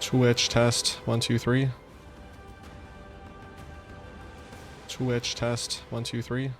Twitch test 1 2 3. Twitch test 1 2 3.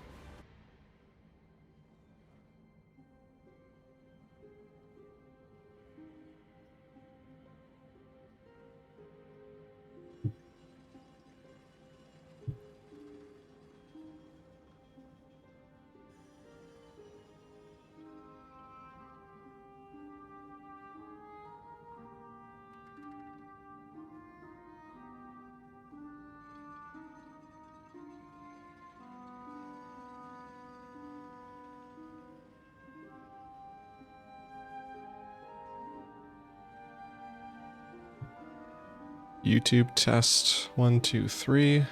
YouTube test 1 2 3.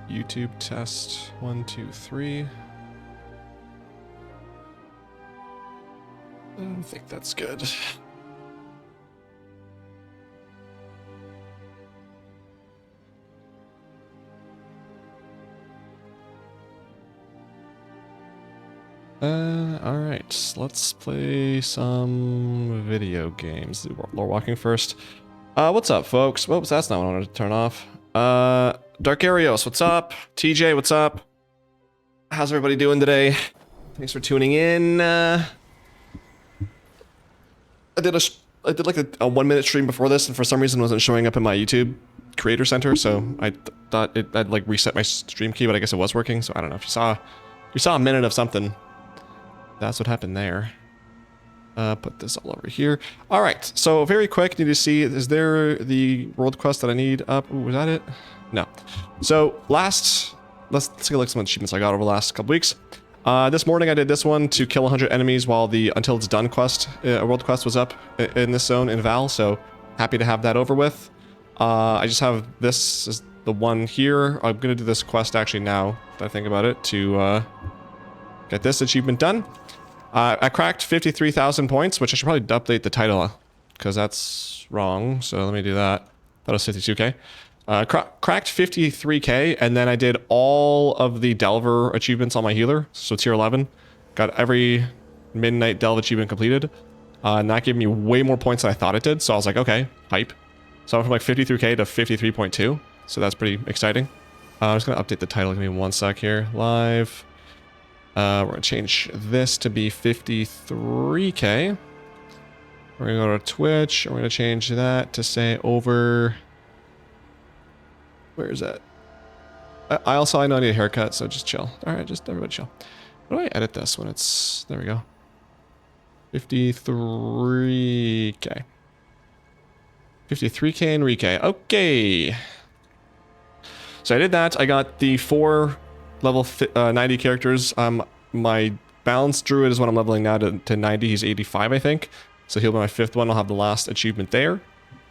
YouTube test 1 2 3. I don't think that's good. Alright, let's play some video games. Lorewalking first. What's up, folks? Whoops, that's not what I wanted to turn off. Darkarios, what's up? TJ, what's up? How's everybody doing today? Thanks for tuning in. I did like a 1 minute stream before this, and for some reason it wasn't showing up in my YouTube Creator Center, so I thought I'd like reset my stream key, but I guess it was working, so I don't know if you saw a minute of something. That's what happened there. Put this all over here. All right, so very quick, need to see, is there the world quest that I need up? Ooh, was that it? No. So let's take a look at some achievements I got over the last couple weeks. This morning I did this one to kill 100 enemies while the Until It's Done quest, world quest was up in this zone in Val, so happy to have that over with. I just have this is the one here. I'm gonna do this quest actually now that I think about it to get this achievement done. I cracked 53,000 points, which I should probably update the title because that's wrong. So let me do that. That was 52k. Cracked 53k, and then I did all of the Delver achievements on my healer. So tier 11. Got every midnight delve achievement completed. And that gave me way more points than I thought it did. So I was like, okay, hype. So I went from like 53k to 53.2. So that's pretty exciting. I'm just going to update the title. Give me 1 sec here. Live. We're going to change this to be 53k. We're going to go to Twitch. And we're going to change that to say over... Where is that? I know I need a haircut, so just chill. All right, just everybody chill. How do I edit this when it's... There we go. 53k. 53k and Rike. Okay. So I did that. I got the 4 level 90 characters. My balanced druid is what I'm leveling now to 90. He's 85, I think. So he'll be my 5th one. I'll have the last achievement there.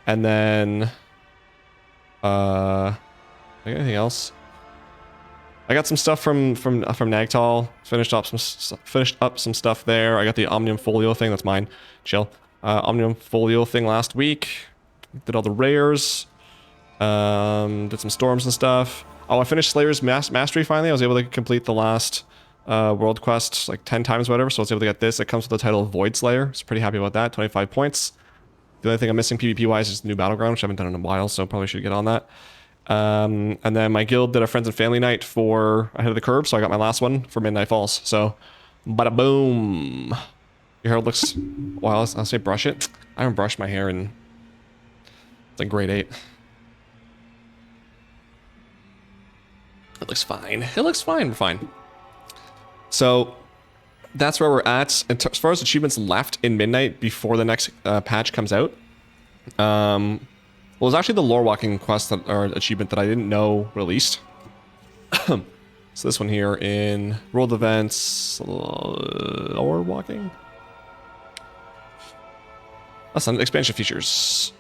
And then... anything else? I got some stuff from Nagtal. Finished up some stuff there. I got the Omnium Folio thing. That's mine. Chill. Omnium Folio thing last week. Did all the rares. Did some storms and stuff. Oh, I finished Slayer's Mastery finally. I was able to complete the last world quest like 10 times or whatever, so I was able to get this. It comes with the title of Void Slayer, so pretty happy about that. 25 points. The only thing I'm missing PvP-wise is the new Battleground, which I haven't done in a while, so probably should get on that. And then my guild did a Friends and Family night for Ahead of the Curve, so I got my last one for Midnight Falls. So, bada boom. Your hair looks... Well, I'll say brush it. I haven't brushed my hair in... It's like grade 8. It looks fine. It looks fine. We're fine. So that's where we're at. As far as achievements left in Midnight before the next patch comes out. Well, it was actually the Lorewalking quest or achievement that I didn't know released. So this one here in World Events, Lorewalking. That's on expansion features.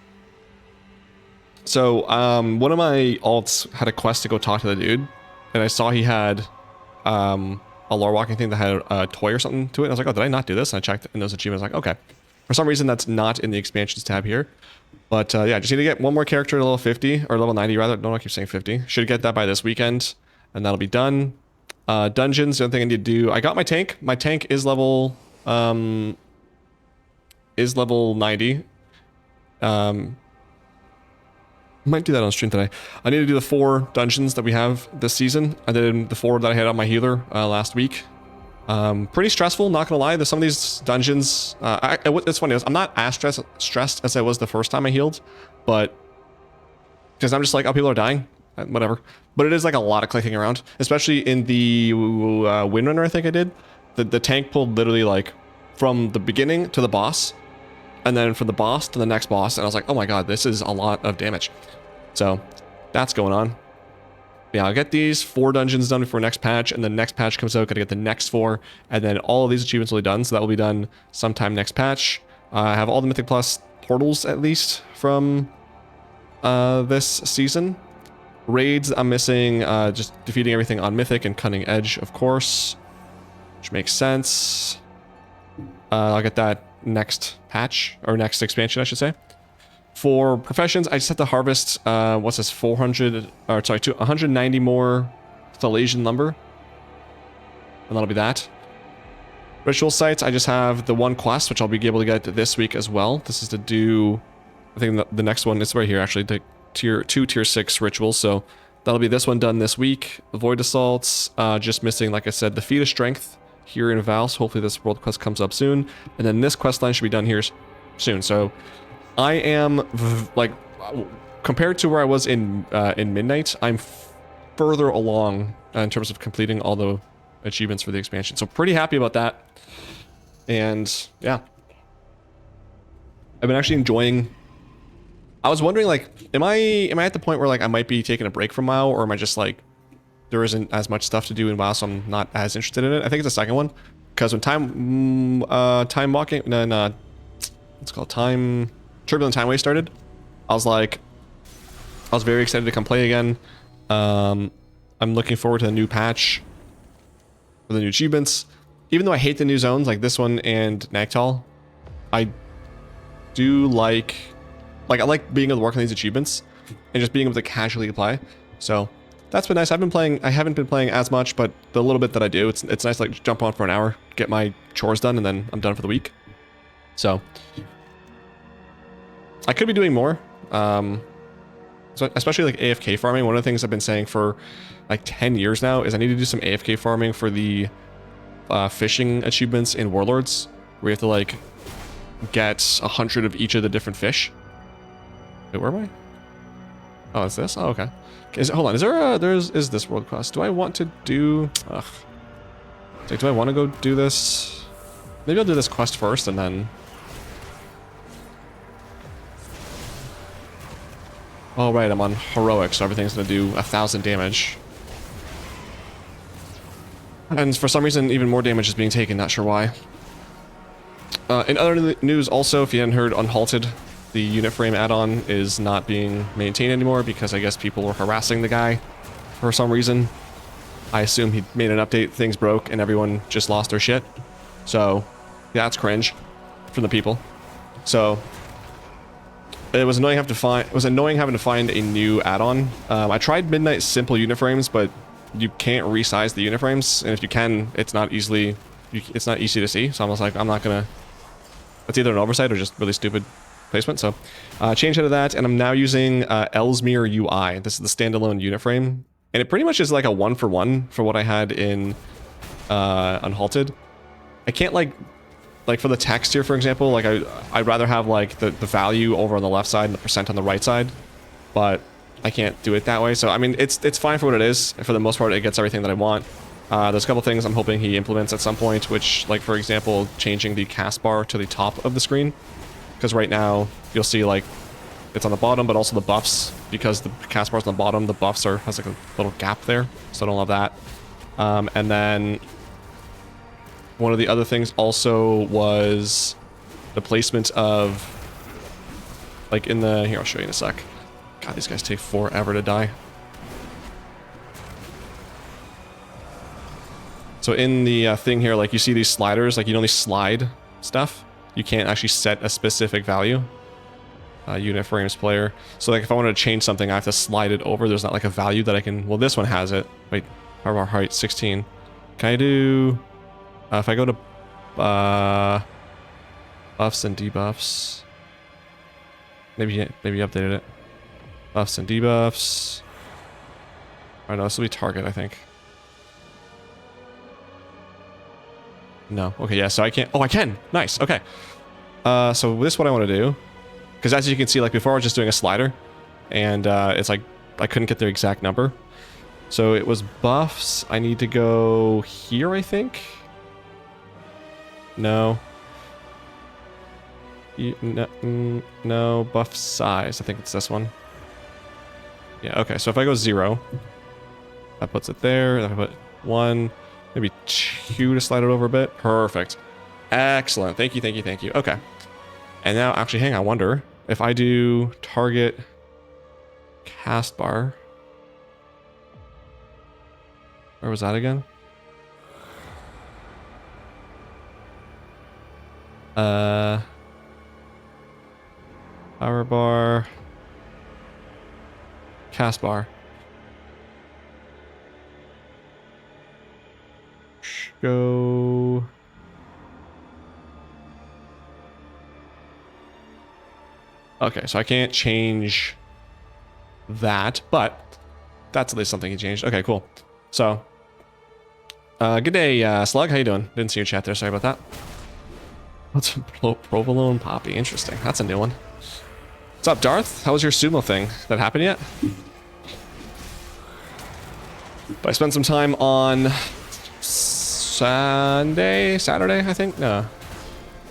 So one of my alts had a quest to go talk to the dude. And I saw he had a Lorewalking thing that had a toy or something to it. And I was like, oh, did I not do this? And I checked in those achievements. Like, okay. For some reason, that's not in the expansions tab here. But yeah, I just need to get one more character to level 50, or level 90 rather. Don't I keep saying 50. Should get that by this weekend, and that'll be done. Dungeons, the other thing I need to do. I got my tank. My tank is level is level 90. Might do that on stream today. I need to do the 4 dungeons that we have this season. I did the 4 that I had on my healer last week. Pretty stressful, not gonna lie. There's some of these dungeons. It's funny. I'm not as stressed as I was the first time I healed, but because I'm just like, oh, people are dying, whatever. But it is like a lot of clicking around, especially in the Windrunner. I think I did. The tank pulled literally like from the beginning to the boss, and then from the boss to the next boss, and I was like, oh my god, this is a lot of damage. So that's going on. Yeah, I'll get these 4 dungeons done before next patch, and the next patch comes out, gotta get the next 4, and then all of these achievements will be done, so that will be done sometime next patch. I have all the Mythic Plus portals, at least, from this season. Raids, I'm missing just defeating everything on Mythic and Cutting Edge, of course, which makes sense. I'll get that next patch, or next expansion, I should say. For professions, I just have to harvest, what's this, 190 more Thalasian lumber. And that'll be that. Ritual sites, I just have the 1 quest, which I'll be able to get this week as well. This is to do, I think the next one is right here, actually, the tier 6 rituals. So that'll be this one done this week. Avoid assaults, just missing, like I said, the Feat of Strength here in Val. So hopefully this world quest comes up soon. And then this quest line should be done here soon. So I am, like, compared to where I was in Midnight, I'm further along in terms of completing all the achievements for the expansion. So pretty happy about that. And yeah, I've been actually enjoying. I was wondering, like, am I at the point where like I might be taking a break from WoW, or am I just like there isn't as much stuff to do in WoW, so I'm not as interested in it? I think it's the second one, because when Timewalking, no, it's called Turbulent Time Wave started, I was very excited to come play again. I'm looking forward to the new patch for the new achievements. Even though I hate the new zones like this one and Nagtal, I do like I like being able to work on these achievements and just being able to casually play. So that's been nice. I haven't been playing as much, but the little bit that I do, it's nice to like jump on for an hour, get my chores done, and then I'm done for the week. So I could be doing more, so especially like AFK farming. One of the things I've been saying for like 10 years now is I need to do some AFK farming for the fishing achievements in Warlords, where you have to like get 100 of each of the different fish. Wait, where am I? Oh, it's this? Oh, okay. Hold on, is this world quest? Do I want to do... Ugh. Like, do I want to go do this? Maybe I'll do this quest first and then... Oh, right, I'm on heroic, so everything's gonna do 1,000 damage. And for some reason, even more damage is being taken, not sure why. In other news, also, if you hadn't heard, Unhalted, the unit frame add-on, is not being maintained anymore because I guess people were harassing the guy for some reason. I assume he made an update, things broke, and everyone just lost their shit. So, that's cringe from the people. So, it was annoying having to find a new add-on. I tried Midnight Simple unit frames, but you can't resize the unit frames, and if you can, it's not easy to see. So I was like, I'm not gonna. It's either an oversight or just really stupid placement. So changed out of that, and I'm now using Ellesmere UI. This is the standalone unit frame, and it pretty much is like a 1-for-1 for what I had in Unhalted. I can't like for the text here, for example, like I'd rather have like the value over on the left side and the percent on the right side, but I can't do it that way. So I mean, it's fine for what it is. For the most part, it gets everything that I want. There's a couple things I'm hoping he implements at some point, which, like, for example, changing the cast bar to the top of the screen, because right now you'll see like it's on the bottom, but also the buffs, because the cast bar's on the bottom, the buffs has like a little gap there, so I don't love that. And then one of the other things also was the placement of, like, in the... Here, I'll show you in a sec. God, these guys take forever to die. So in the thing here, like, you see these sliders, like, you know, these slide stuff? You can't actually set a specific value. Unit frames player. So, like, if I wanted to change something, I have to slide it over. There's not, like, a value that I can... Well, this one has it. Wait, power bar height, 16. Can I do... if I go to buffs and debuffs. Maybe updated it. Buffs and debuffs. Oh no, this will be target, I think. No. Okay, yeah, so I can't. Oh, I can. Nice. Okay. So this is what I want to do. Because as you can see, like before I was just doing a slider. And it's like I couldn't get the exact number. So it was buffs. I need to go here, I think. No. No, buff size. I think it's this one. Yeah, okay. So if I go 0, that puts it there. If I put 1, maybe 2 to slide it over a bit. Perfect. Excellent. Thank you, thank you, thank you. Okay. And now, actually, hang on. I wonder if I do target cast bar. Where was that again? Power bar. Cast bar. Go. Okay, so I can't change that, but that's at least something he changed. Okay, cool. So, good day, Slug. How you doing? Didn't see your chat there. Sorry about that. What's provolone poppy? Interesting. That's a new one. What's up, Darth? How was your sumo thing? That happened yet? But I spent some time on Saturday, I think. No,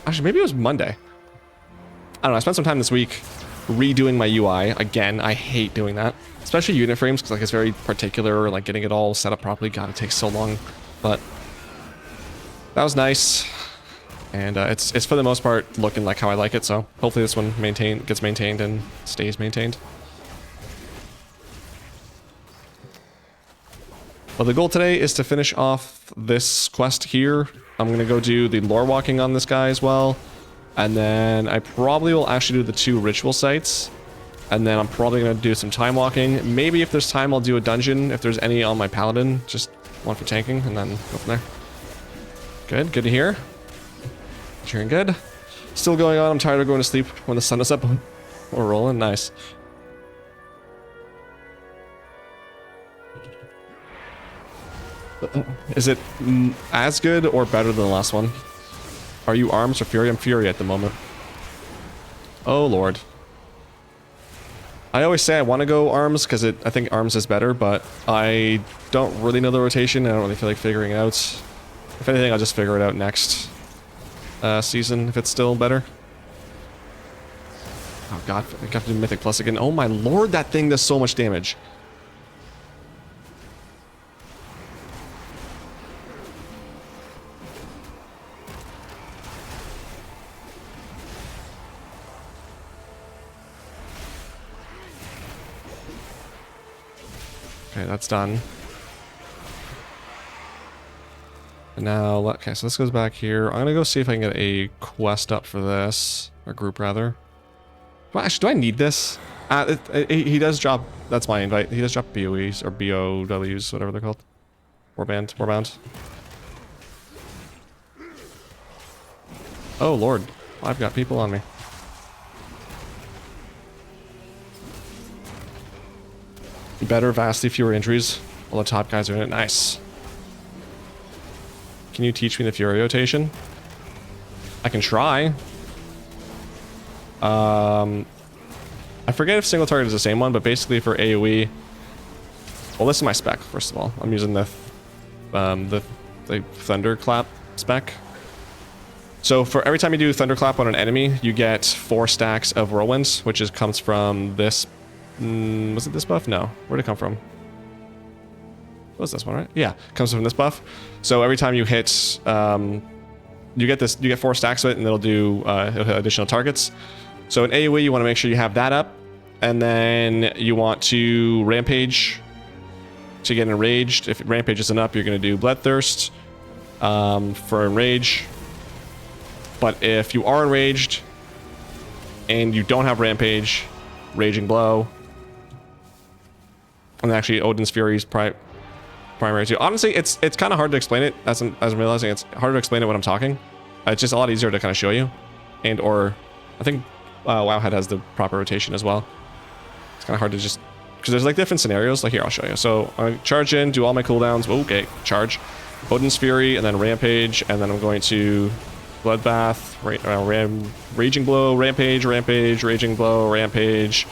actually, maybe it was Monday. I don't know. I spent some time this week redoing my UI again. I hate doing that, especially unit frames, because like it's very particular. Like getting it all set up properly. God, it takes so long. But that was nice, and it's for the most part looking like how I like it. So hopefully this one gets maintained and stays maintained. Well, the goal today is to finish off this quest here. I'm gonna go do the lore walking on this guy as well. And then I probably will actually do the 2 ritual sites. And then I'm probably going to do some time walking. Maybe if there's time, I'll do a dungeon. If there's any on my paladin, just one for tanking and then go from there. Good. Good to hear. Cheering good. Still going on. I'm tired of going to sleep when the sun is up. We're rolling. Nice. Is it as good or better than the last one? Are you arms or fury? I'm fury at the moment. Oh lord. I always say I want to go arms because I think arms is better, but I don't really know the rotation. I don't really feel like figuring it out. If anything, I'll just figure it out next season if it's still better. Oh god, I have to do Mythic Plus again. Oh my lord, that thing does so much damage. Okay, that's done. And now, okay, so this goes back here. I'm gonna go see if I can get a quest up for this, or group rather. Do I need this? He does drop. That's my invite. He does drop BOEs or BOWs, whatever they're called. Warbound. Oh lord, I've got people on me. Better, vastly fewer injuries. All the top guys are in it. Nice. Can you teach me the fury rotation? I can try. I forget if single target is the same one, but basically for AoE. Well, this is my spec. First of all, I'm using the thunderclap spec. So for every time you do thunderclap on an enemy, you get 4 stacks of whirlwinds, which comes from this. Was it this buff? No. Where'd it come from? What was this one, right? Yeah, comes from this buff. So every time you hit, you get 4 stacks of it, and it'll do additional targets. So in AoE, you want to make sure you have that up, and then you want to rampage to get enraged. If rampage isn't up, you're going to do bloodthirst for enrage. But if you are enraged and you don't have rampage, raging blow. And actually, Odin's Fury is primary too. Honestly, it's kind of hard to explain it as I'm realizing it's harder to explain it when I'm talking. It's just a lot easier to kind of show you. And or I think Wowhead has the proper rotation as well. It's kind of hard to just, because there's like different scenarios. Like here, I'll show you. So I charge in, do all my cooldowns. Okay, charge. Odin's Fury, and then Rampage, and then I'm going to Bloodbath, Raging Blow, Rampage, Rampage, Raging Blow, Rampage,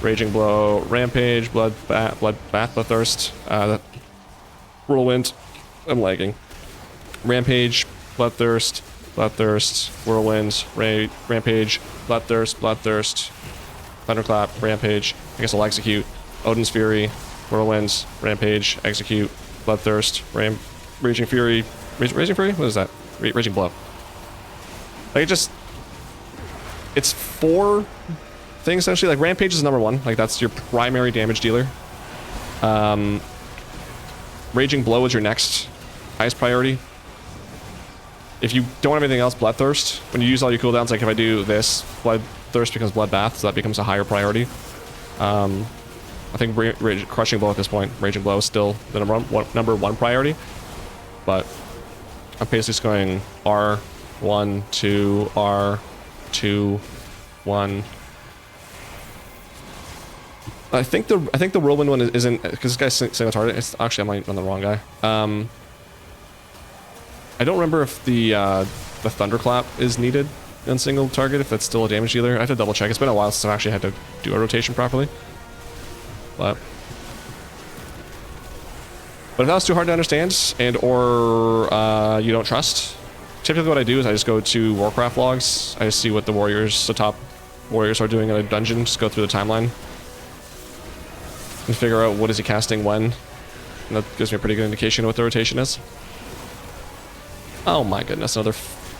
Raging Blow, Rampage, Bloodthirst, Whirlwind. I'm lagging. Rampage, Bloodthirst, Whirlwind, Rampage, Bloodthirst, Thunderclap, Rampage. I guess I'll execute. Odin's Fury, Whirlwind, Rampage, execute, Bloodthirst, Raging Fury. Raging Fury? What is that? Raging Blow. Like, it's 4 things, essentially. Like, Rampage is number 1. Like, that's your primary damage dealer. Raging Blow is your next highest priority. If you don't have anything else, Bloodthirst. When you use all your cooldowns, like if I do this, Bloodthirst becomes Bloodbath, so that becomes a higher priority. I think Crushing Blow at this point, Raging Blow is still the number one priority. But I'm basically just going R1, 2, R2, 1. I think the Whirlwind one isn't, because this guy's single target. It's actually, I might run the wrong guy. I don't remember if the Thunderclap is needed on single target, if that's still a damage dealer. I have to double check. It's been a while since I've actually had to do a rotation properly. But if that was too hard to understand and or you don't trust, typically what I do is I just go to Warcraft logs. I just see what the top warriors are doing in a dungeon. Just go through the timeline and figure out what is he casting when. And that gives me a pretty good indication of what the rotation is. Oh my goodness, another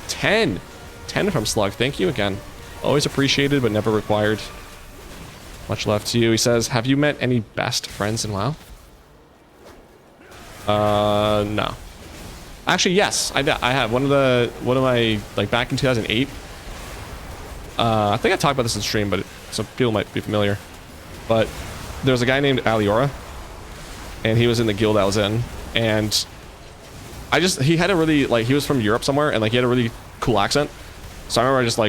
10. 10 from Slug. Thank you again. Always appreciated, but never required. Much love to you. He says, have you met any best friends in WoW? No. Actually, yes, I have. One of my, like back in 2008. I think I talked about this in stream, but some people might be familiar. But there was a guy named Aliora, and he was in the guild I was in, and he had a really, like, he was from Europe somewhere, and like he had a really cool accent. So I remember it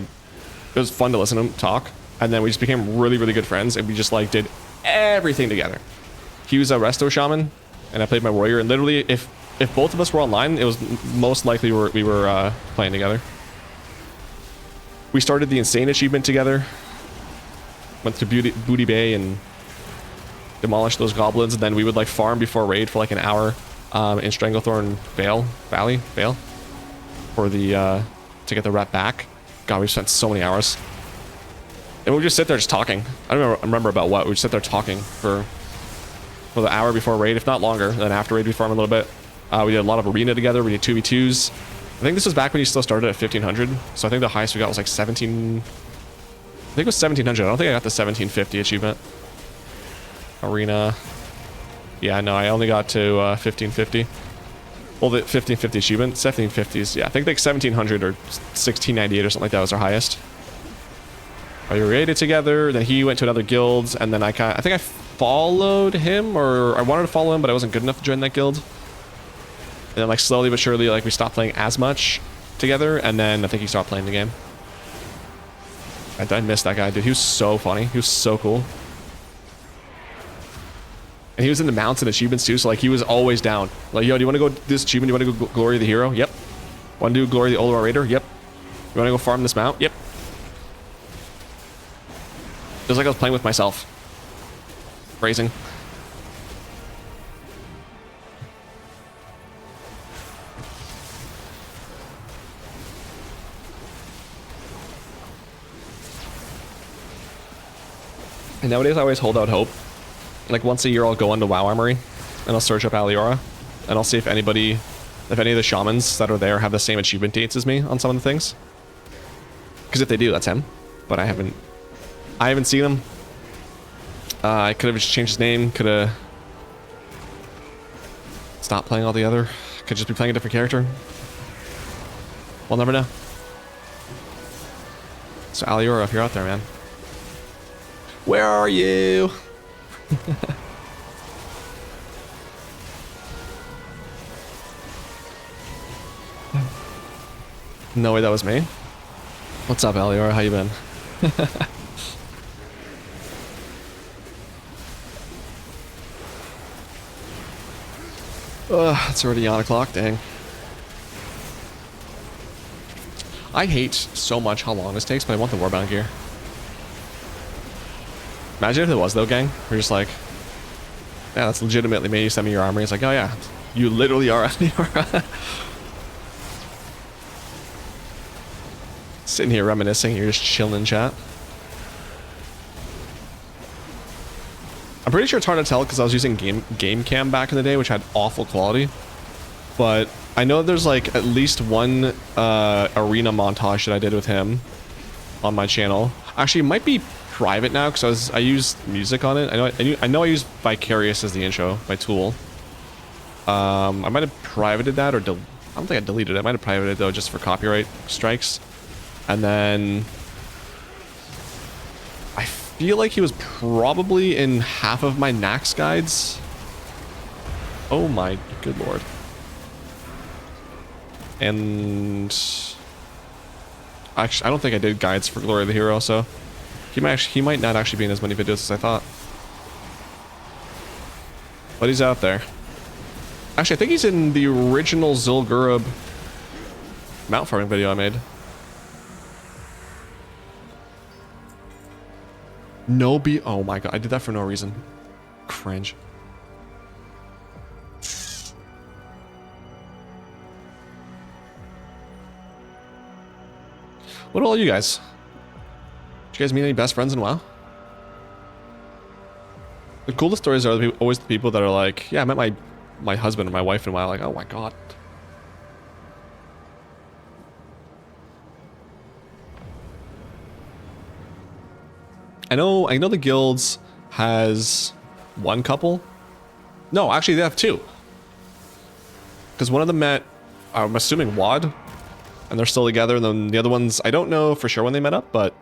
was fun to listen to him talk, and then we just became really, really good friends, and we just like did everything together. He was a resto shaman, and I played my warrior, and literally if both of us were online, it was most likely we were playing together. We started the Insane achievement together, went to Booty Bay and demolished those goblins, and then we would like farm before raid for like an hour in Stranglethorn Valley for the to get the rep back. God, we spent so many hours, and we would just sit there just talking. I don't remember about what. We would sit there talking for the hour before raid, if not longer. Then after raid, we farm a little bit. We did a lot of arena together. We did 2v2s. I think this was back when you still started at 1500. So I think the highest we got was like 17. I think it was 1700. I don't think I got the 1750 achievement. Arena. Yeah, no, I only got to 1550. Well, the 1550 achievement, 1750s. Yeah, I think like 1700 or 1698 or something like that was our highest. We raided together. Then he went to another guild, and then I think I followed him, or I wanted to follow him, but I wasn't good enough to join that guild. And then like slowly but surely, like we stopped playing as much together, and then I think he stopped playing the game. I missed that guy, dude. He was so funny. He was so cool. And he was in the mountain achievements too, so like he was always down. Like, yo, do you want to go do this achievement? Do you want to go Glory of the Hero? Yep. Want to do Glory of the Olor Raider? Yep. You want to go farm this mount? Yep. It was like I was playing with myself. Phrasing. And nowadays I always hold out hope. Like once a year I'll go into WoW Armory and I'll search up Aliora and I'll see if any of the shamans that are there have the same achievement dates as me on some of the things. Because if they do, that's him. But I haven't seen him. I could have just changed his name, could have stopped playing altogether, could just be playing a different character. We'll never know. So Aliora, if you're out there, man. Where are you? No way that was me. What's up, Elior? How you been? It's already on o'clock, dang. I hate so much how long this takes, but I want the Warbound gear. Imagine if it was though, gang. We're just like, yeah, that's legitimately me. You send me your armor. It's like, oh yeah, you literally are. Sitting here reminiscing. You're just chilling in chat. I'm pretty sure it's hard to tell because I was using game cam back in the day, which had awful quality. But I know there's like at least one arena montage that I did with him on my channel. Actually, it might be private now because I used music on it. I know I used Vicarious as the intro by Tool. I might have privated that, or I don't think I deleted it. I might have privated it though, just for copyright strikes. And then I feel like he was probably in half of my Nax guides. Oh my good lord. And actually, I don't think I did guides for Glory of the Hero, so he might not actually be in as many videos as I thought. But he's out there. Actually, I think he's in the original Zul'Gurub mount farming video I made. No B. Oh my god, I did that for no reason. Cringe. What about all you guys? Did you guys meet any best friends in WoW? The coolest stories are always the people that are like, yeah, I met my husband and my wife in WoW. Like, oh my god. I know the guilds has one couple. No, actually they have two. Because one of them met, I'm assuming WOD, and they're still together, and then the other ones, I don't know for sure when they met up, but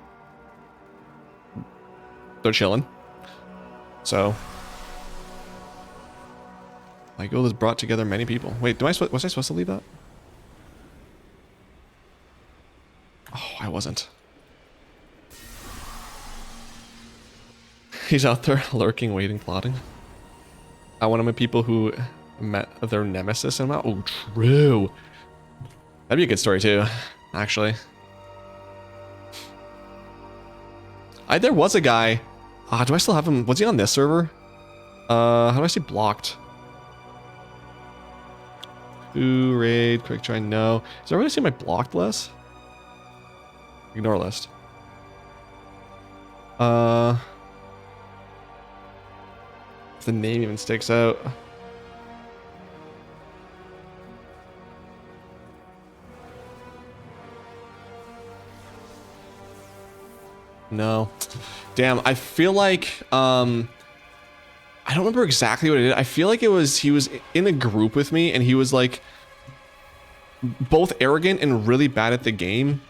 they're chilling. So my guild has brought together many people. Wait, was I supposed to leave that? Oh, I wasn't. He's out there lurking, waiting, plotting. I want to meet people who met their nemesis and WoW. Oh, true. That'd be a good story too, actually. There was a guy. Do I still have him? Was he on this server? How do I say blocked? Who raid? Quick try? No. Is everybody see my blocked list? Ignore list. If the name even sticks out. No. Damn, I feel like I don't remember exactly what it did. I feel like he was in a group with me and he was like both arrogant and really bad at the game.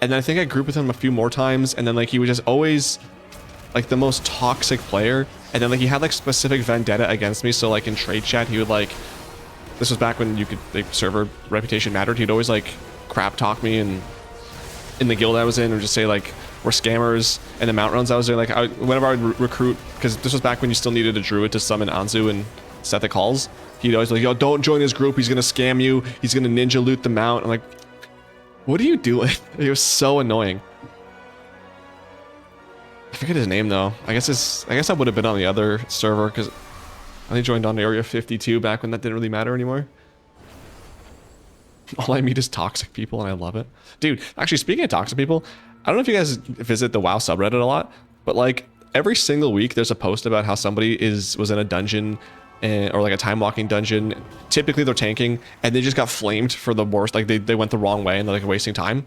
And then I think I grouped with him a few more times, and then like he was just always like the most toxic player. And then like he had like specific vendetta against me. So like in trade chat, he would like, this was back when you could, like, server reputation mattered. He'd always like crap talk me, and in the guild I was in, or just say like we're scammers. And the mount runs I was doing, like whenever I would recruit, because this was back when you still needed a druid to summon Anzu and set the calls. He'd always like, yo, don't join his group. He's gonna scam you. He's gonna ninja loot the mount. I'm like, what are you doing? It was so annoying. I forget his name though. I guess I would have been on the other server because I only joined on Area 52 back when that didn't really matter anymore. All I meet is toxic people and I love it. Dude, actually speaking of toxic people, I don't know if you guys visit the WoW subreddit a lot, but like every single week there's a post about how somebody was in a dungeon or like a time walking dungeon. Typically they're tanking and they just got flamed for the worst. Like they went the wrong way and they're like wasting time.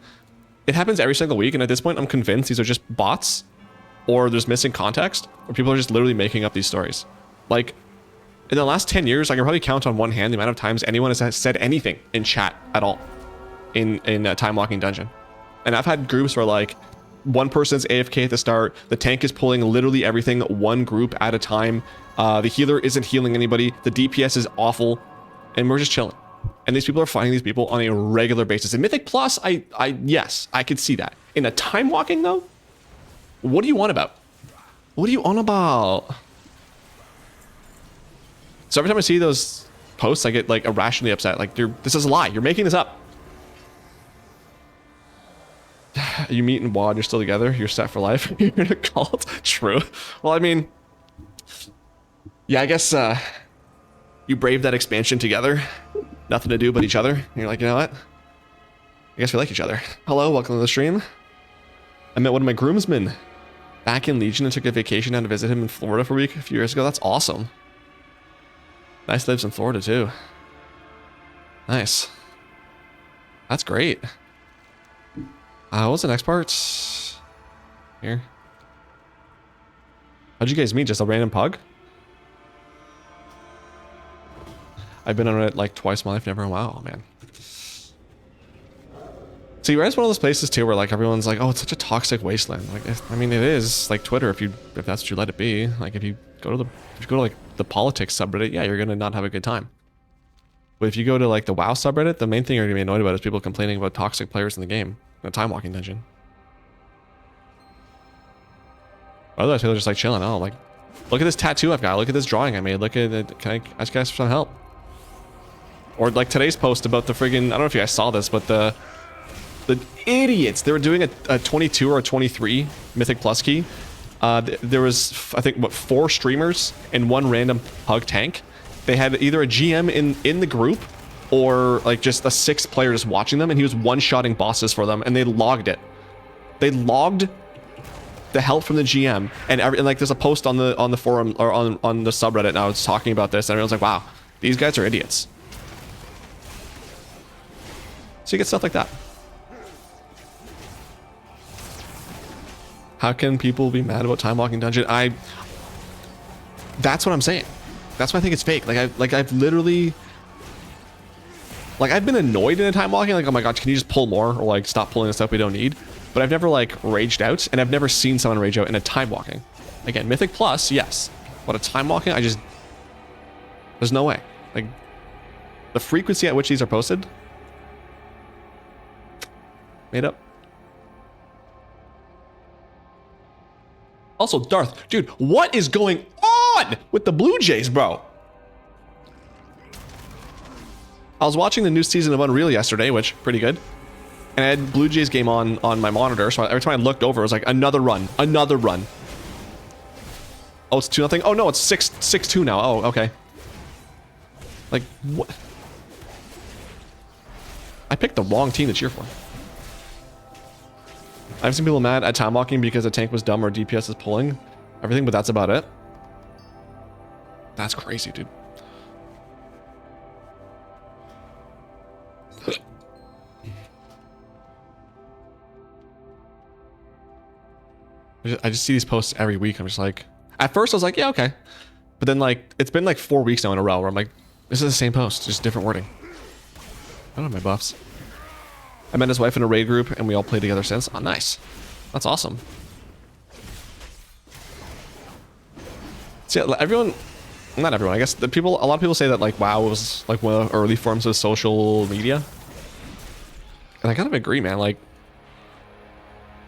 It happens every single week, and at this point I'm convinced these are just bots, or there's missing context, or people are just literally making up these stories. Like, in the last 10 years, I can probably count on one hand the amount of times anyone has said anything in chat at all in a time walking dungeon. And I've had groups where like one person's AFK at the start, the tank is pulling literally everything one group at a time, the healer isn't healing anybody, the DPS is awful, and we're just chilling. And these people are finding these people on a regular basis. In Mythic Plus, yes, I could see that. In a time walking though, what do you want about? What are you on about? So every time I see those posts, I get like irrationally upset. Like, this is a lie. You're making this up. You meet in WOD, you're still together. You're set for life. You're in a cult. True. Well, I mean, yeah, I guess you braved that expansion together. Nothing to do but each other. And you're like, you know what? I guess we like each other. Hello, welcome to the stream. I met one of my groomsmen back in Legion and took a vacation down to visit him in Florida for a week a few years ago. That's awesome. Nice lives in Florida too. Nice. That's great. What was the next part? Here. How'd you guys meet? Just a random pug? I've been on it like twice in my life, never. Wow, man. See, Reddit's one of those places too where like everyone's like, oh, it's such a toxic wasteland. Like, I mean, it is like Twitter if that's what you let it be. Like, if you go to like the politics subreddit, yeah, you're gonna not have a good time. But if you go to like the WoW subreddit, the main thing you're gonna be annoyed about is people complaining about toxic players in the game, in a time walking dungeon. Otherwise, people are just like chilling. Oh, like, look at this tattoo I've got. Look at this drawing I made. Look at it. Can I ask you guys for some help? Or like today's post about the friggin', I don't know if you guys saw this, but the idiots, they were doing a 22 or a 23 Mythic Plus key. There was, I think, what, 4 streamers and 1 random pug tank. They had either a GM in the group or like just a 6th player just watching them, and he was one-shotting bosses for them, and they logged it. They logged the help from the GM, and like there's a post on the forum or on the subreddit now. It's talking about this, and everyone's like, wow, these guys are idiots. So you get stuff like that. How can people be mad about Time Walking Dungeon? That's what I'm saying. That's why I think it's fake. I've literally, like, I've been annoyed in a Time Walking, like, oh my gosh, can you just pull more, or like stop pulling the stuff we don't need? But I've never like raged out, and I've never seen someone rage out in a Time Walking. Again, Mythic Plus, yes, but a Time Walking, there's no way. Like, the frequency at which these are posted, made up. Also, Darth, dude, what is going on with the Blue Jays, bro? I was watching the new season of Unreal yesterday, which pretty good. And I had Blue Jays game on my monitor, so every time I looked over, it was like another run, another run. Oh, it's 2-0. Oh no, it's 6-2 now. Oh, okay. Like, what? I picked the wrong team to cheer for. I've seen people mad at Time Walking because the tank was dumb or DPS is pulling everything, but that's about it. That's crazy, dude. I just see these posts every week. I'm just like, at first I was like, yeah, okay. But then like, it's been like 4 weeks now in a row where I'm like, this is the same post, just different wording. I don't have my buffs. I met his wife in a raid group and we all played together since. Oh, nice. That's awesome. So yeah, everyone, not everyone, I guess a lot of people say that like WoW was like one of the early forms of social media. And I kind of agree, man. Like,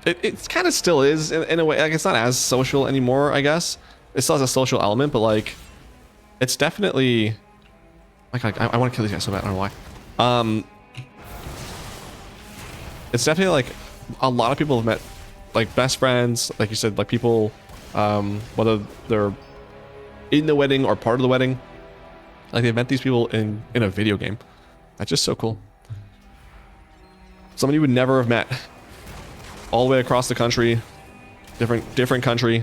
it kind of still is in a way. Like, it's not as social anymore, I guess. It still has a social element, but like, it's definitely like I want to kill these guys so bad. I don't know why. It's definitely like a lot of people have met like best friends, like you said, like people, whether they're in the wedding or part of the wedding, like they've met these people in a video game. That's just so cool. Somebody you would never have met all the way across the country, different country,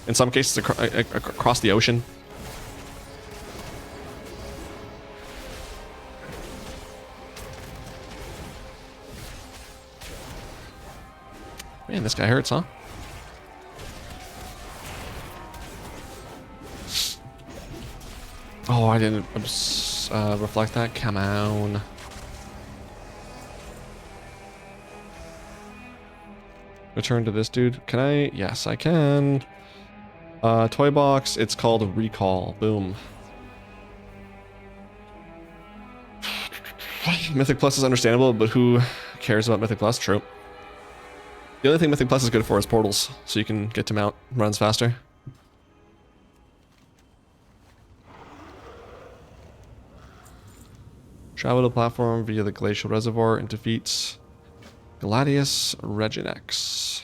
in some cases across the ocean. Man, this guy hurts, huh? Oh, I didn't reflect that. Come on. Return to this dude. Can I? Yes, I can. Toy box. It's called Recall. Boom. Mythic Plus is understandable, but who cares about Mythic Plus? True. The only thing Mythic Plus is good for is portals, so you can get to mount runs faster. Travel to platform via the glacial reservoir and defeat Gladius Reginex.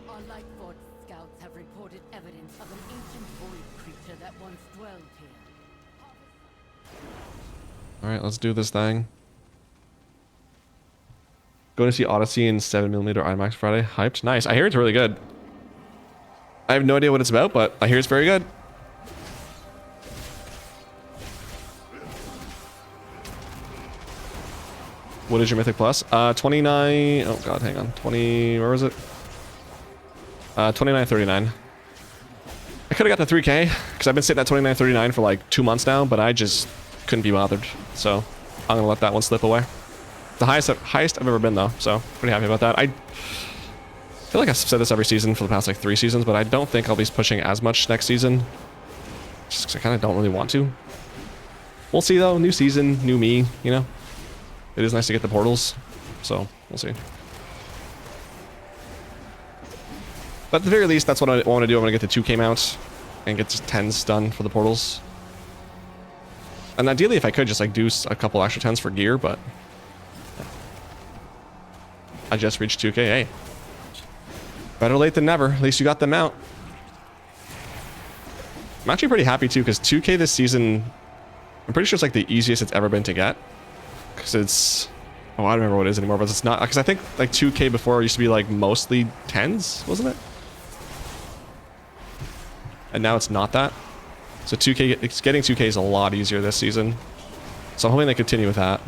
Our Lightford scouts have reported evidence of an ancient void creature that once dwelled here. Alright, let's do this thing. Going to see Odyssey in 7mm IMAX Friday. Hyped. Nice. I hear it's really good. I have no idea what it's about, but I hear it's very good. What is your Mythic Plus? 29... Oh god, hang on. 20... Where was it? 2939. I could have got the 3k, because I've been sitting at 2939 for like 2 months now, but I just couldn't be bothered. So, I'm gonna let that one slip away. The highest I've ever been, though, so pretty happy about that. I feel like I've said this every season for the past like 3 seasons, but I don't think I'll be pushing as much next season. Just because I kind of don't really want to. We'll see, though. New season, new me, you know? It is nice to get the portals, so we'll see. But at the very least, that's what I want to do. I want to get the 2k mounts and get 10s done for the portals. And ideally, if I could, just like do a couple extra 10s for gear, but I just reached 2k. Hey, better late than never. At least you got them out. I'm actually pretty happy too, because 2k this season, I'm pretty sure it's like the easiest it's ever been to get. Because it's... Oh, I don't remember what it is anymore, but it's not... Because I think like 2k before used to be like mostly 10s, wasn't it? And now it's not that. So 2k, it's getting 2k is a lot easier this season. So I'm hoping they continue with that.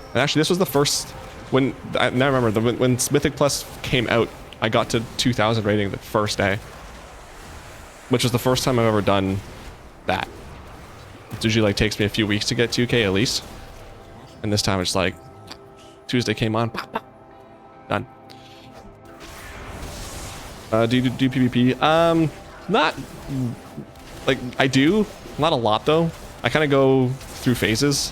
And actually, this was the first... When... I now remember, when Mythic Plus came out, I got to 2,000 rating the first day. Which was the first time I've ever done that. It usually like takes me a few weeks to get 2k at least. And this time it's like... Tuesday came on, pop, pop, done. Do you do PvP? Not... Like, I do. Not a lot, though. I kind of go through phases.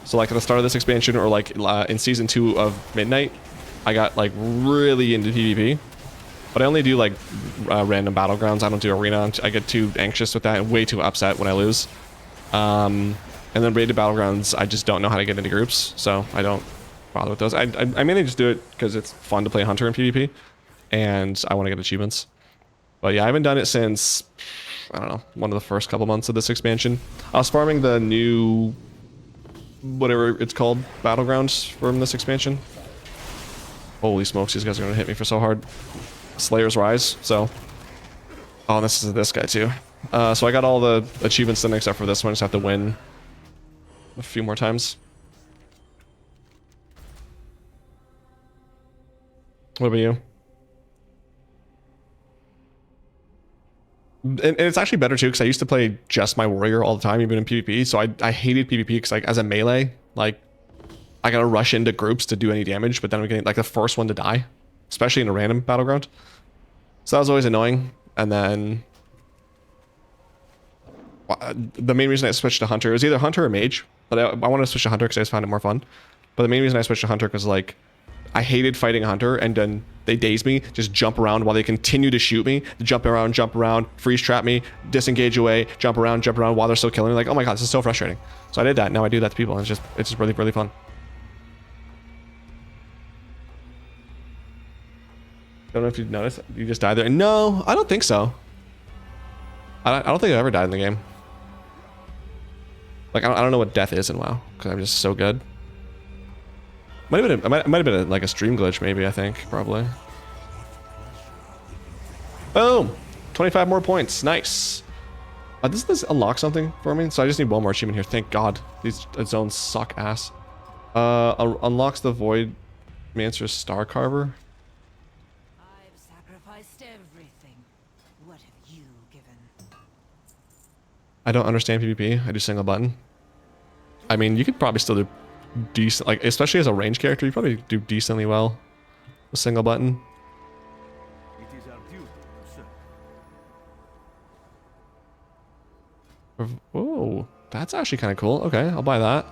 So, like, at the start of this expansion, or, like, in Season 2 of Midnight, I got, like, really into PvP. But I only do, like, random battlegrounds. I don't do arena. I get too anxious with that and way too upset when I lose. And then rated battlegrounds, I just don't know how to get into groups. So, I don't bother with those. I mainly just do it because it's fun to play Hunter in PvP. And I want to get achievements. But yeah, I haven't done it since, I don't know, one of the first couple months of this expansion. I was farming the new, whatever it's called, battlegrounds from this expansion. Holy smokes, these guys are going to hit me for so hard. Slayer's Rise, so. Oh, and this is this guy too. So I got all the achievements done except for this one. Just have to win a few more times. What about you? And it's actually better too, because I used to play just my warrior all the time, even in PvP. So I hated PvP because, like, as a melee, like, I gotta rush into groups to do any damage, but then I'm getting like the first one to die, especially in a random battleground. So that was always annoying. And then the main reason I switched to Hunter, it was either Hunter or Mage, but I wanted to switch to Hunter because I just found it more fun. But the main reason I switched to Hunter because, like, I hated fighting Hunter, and then they daze me, just jump around while they continue to shoot me, jump around, freeze trap me, disengage away, jump around while they're still killing me. Like, oh my god, this is so frustrating. So I did that. Now I do that to people, and it's just really, really fun. Don't know if you've noticed. You just died there. No, I don't think so. I don't think I've ever died in the game. Like, I don't know what death is in WoW, because I'm just so good. Might have been like a stream glitch, maybe. I think probably. Boom, 25 more points. Nice. Does this unlock something for me? So I just need one more achievement here. Thank God. These zones suck ass. Unlocks the Void Mancer's Star Carver. I've sacrificed everything. What have you given? I don't understand PvP. I do single button. I mean, you could probably still do decent, like especially as a range character, you probably do decently well with single button. It is our duty to serve. Oh, that's actually kind of cool. Okay, I'll buy that.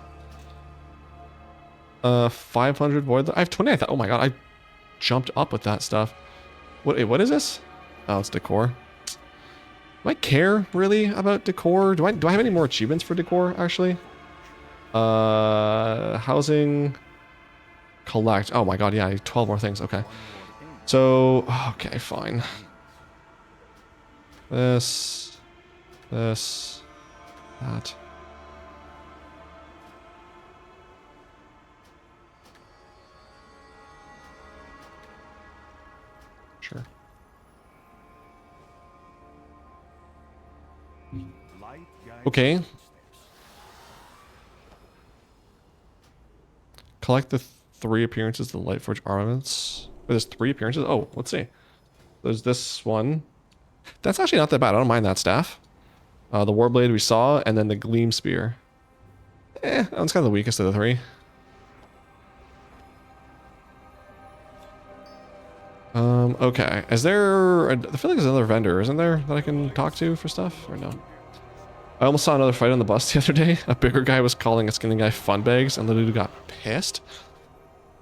500 void. I have 20. Oh my god, I jumped up with that stuff. What is this? Oh, it's decor. Do I care really about decor? Do I have any more achievements for decor actually? Housing, collect. Oh my god, yeah, 12 more things. Okay. So, okay, fine. This, that. Sure. Okay. Collect the 3 appearances of the Lightforge armaments. There's 3 appearances? Oh, let's see. There's this one. That's actually not that bad. I don't mind that staff. The Warblade we saw, and then the Gleam Spear. That one's kind of the weakest of the 3. Okay. Is there... I feel like there's another vendor, isn't there, that I can talk to for stuff? Or no? I almost saw another fight on the bus the other day. A bigger guy was calling a skinny guy fun bags, and the dude got pissed.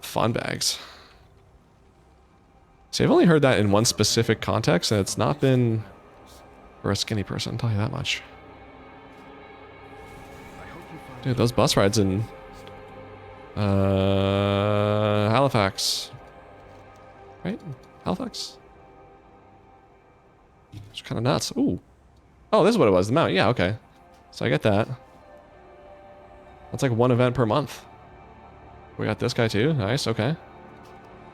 Fun bags. See, I've only heard that in one specific context, and it's not been for a skinny person, I'll tell you that much. Dude, those bus rides in Halifax. Right? Halifax? It's kind of nuts. Ooh. Oh, this is what it was. The mount. Yeah, okay. So I get that. That's like 1 event per month. We got this guy too. Nice. Okay. Do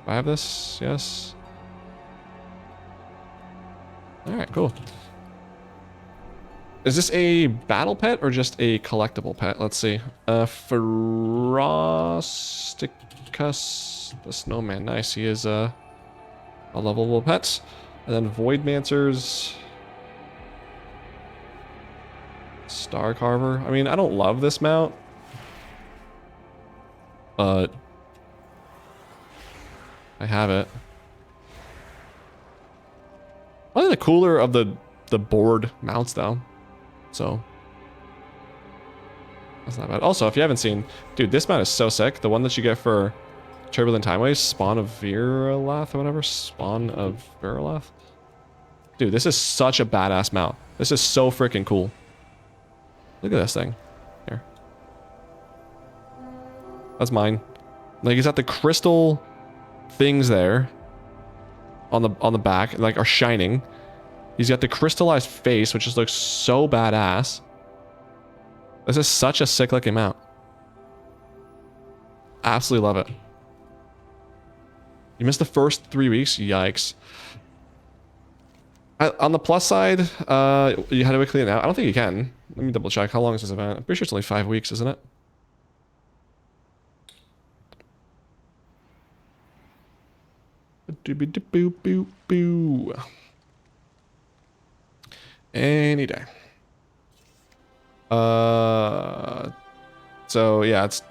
I have this? Yes. Alright, cool. Is this a battle pet or just a collectible pet? Let's see. Ferosticus, the snowman. Nice. He is a lovable pet. And then Voidmancers. Star Carver. I mean, I don't love this mount. But I have it. One of the cooler of the board mounts though. So that's not bad. Also, if you haven't seen, dude, this mount is so sick. The one that you get for Turbulent Timeways, Spawn of Viralath or whatever. Spawn of Viralath. Dude, this is such a badass mount. This is so freaking cool. Look at this thing. Here. That's mine. Like, he's got the crystal things there on the back, like, are shining. He's got the crystallized face, which just looks so badass. This is such a sick looking mount. Absolutely love it. You missed the first 3 weeks? Yikes. On the plus side, you had to quickly now. I don't think you can. Let me double check. How long is this event? I'm pretty sure it's only 5 weeks, isn't it? Boo. Any day. So yeah, it's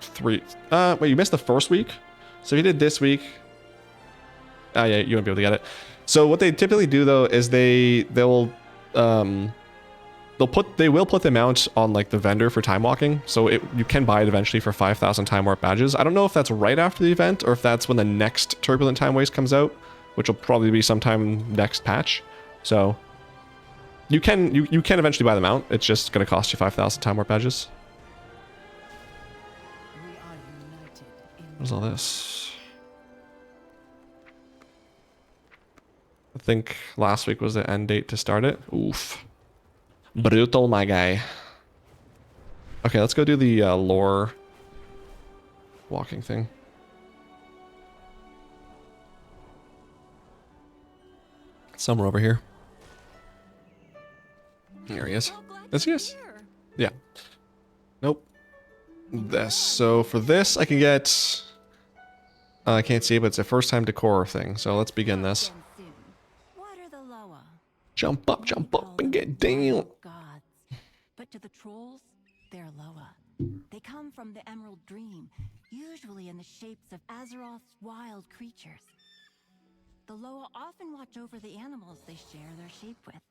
3. Wait, you missed the first week? So if you did this week, yeah, you won't be able to get it. So what they typically do though is they will put the amount on like the vendor for Timewalking. So you can buy it eventually for 5,000 Time Warp badges. I don't know if that's right after the event or if that's when the next Turbulent Timeways comes out, which will probably be sometime next patch. So you can eventually buy them out. It's just going to cost you 5,000 Time Warp badges. What is all this? I think last week was the end date to start it. Oof. Brutal, my guy. Okay, let's go do the lore walking thing. Somewhere over here. Here he is. Is he is? Yeah. Nope. This. So for this, I can get... I can't see, but it's a first time decor thing. So let's begin this. Jump up and get down. Gods. But to the trolls, they're lower. They come from the Emerald Dream, usually in the shapes of Azeroth's wild creatures. The Loa often watch over the animals they share their shape with.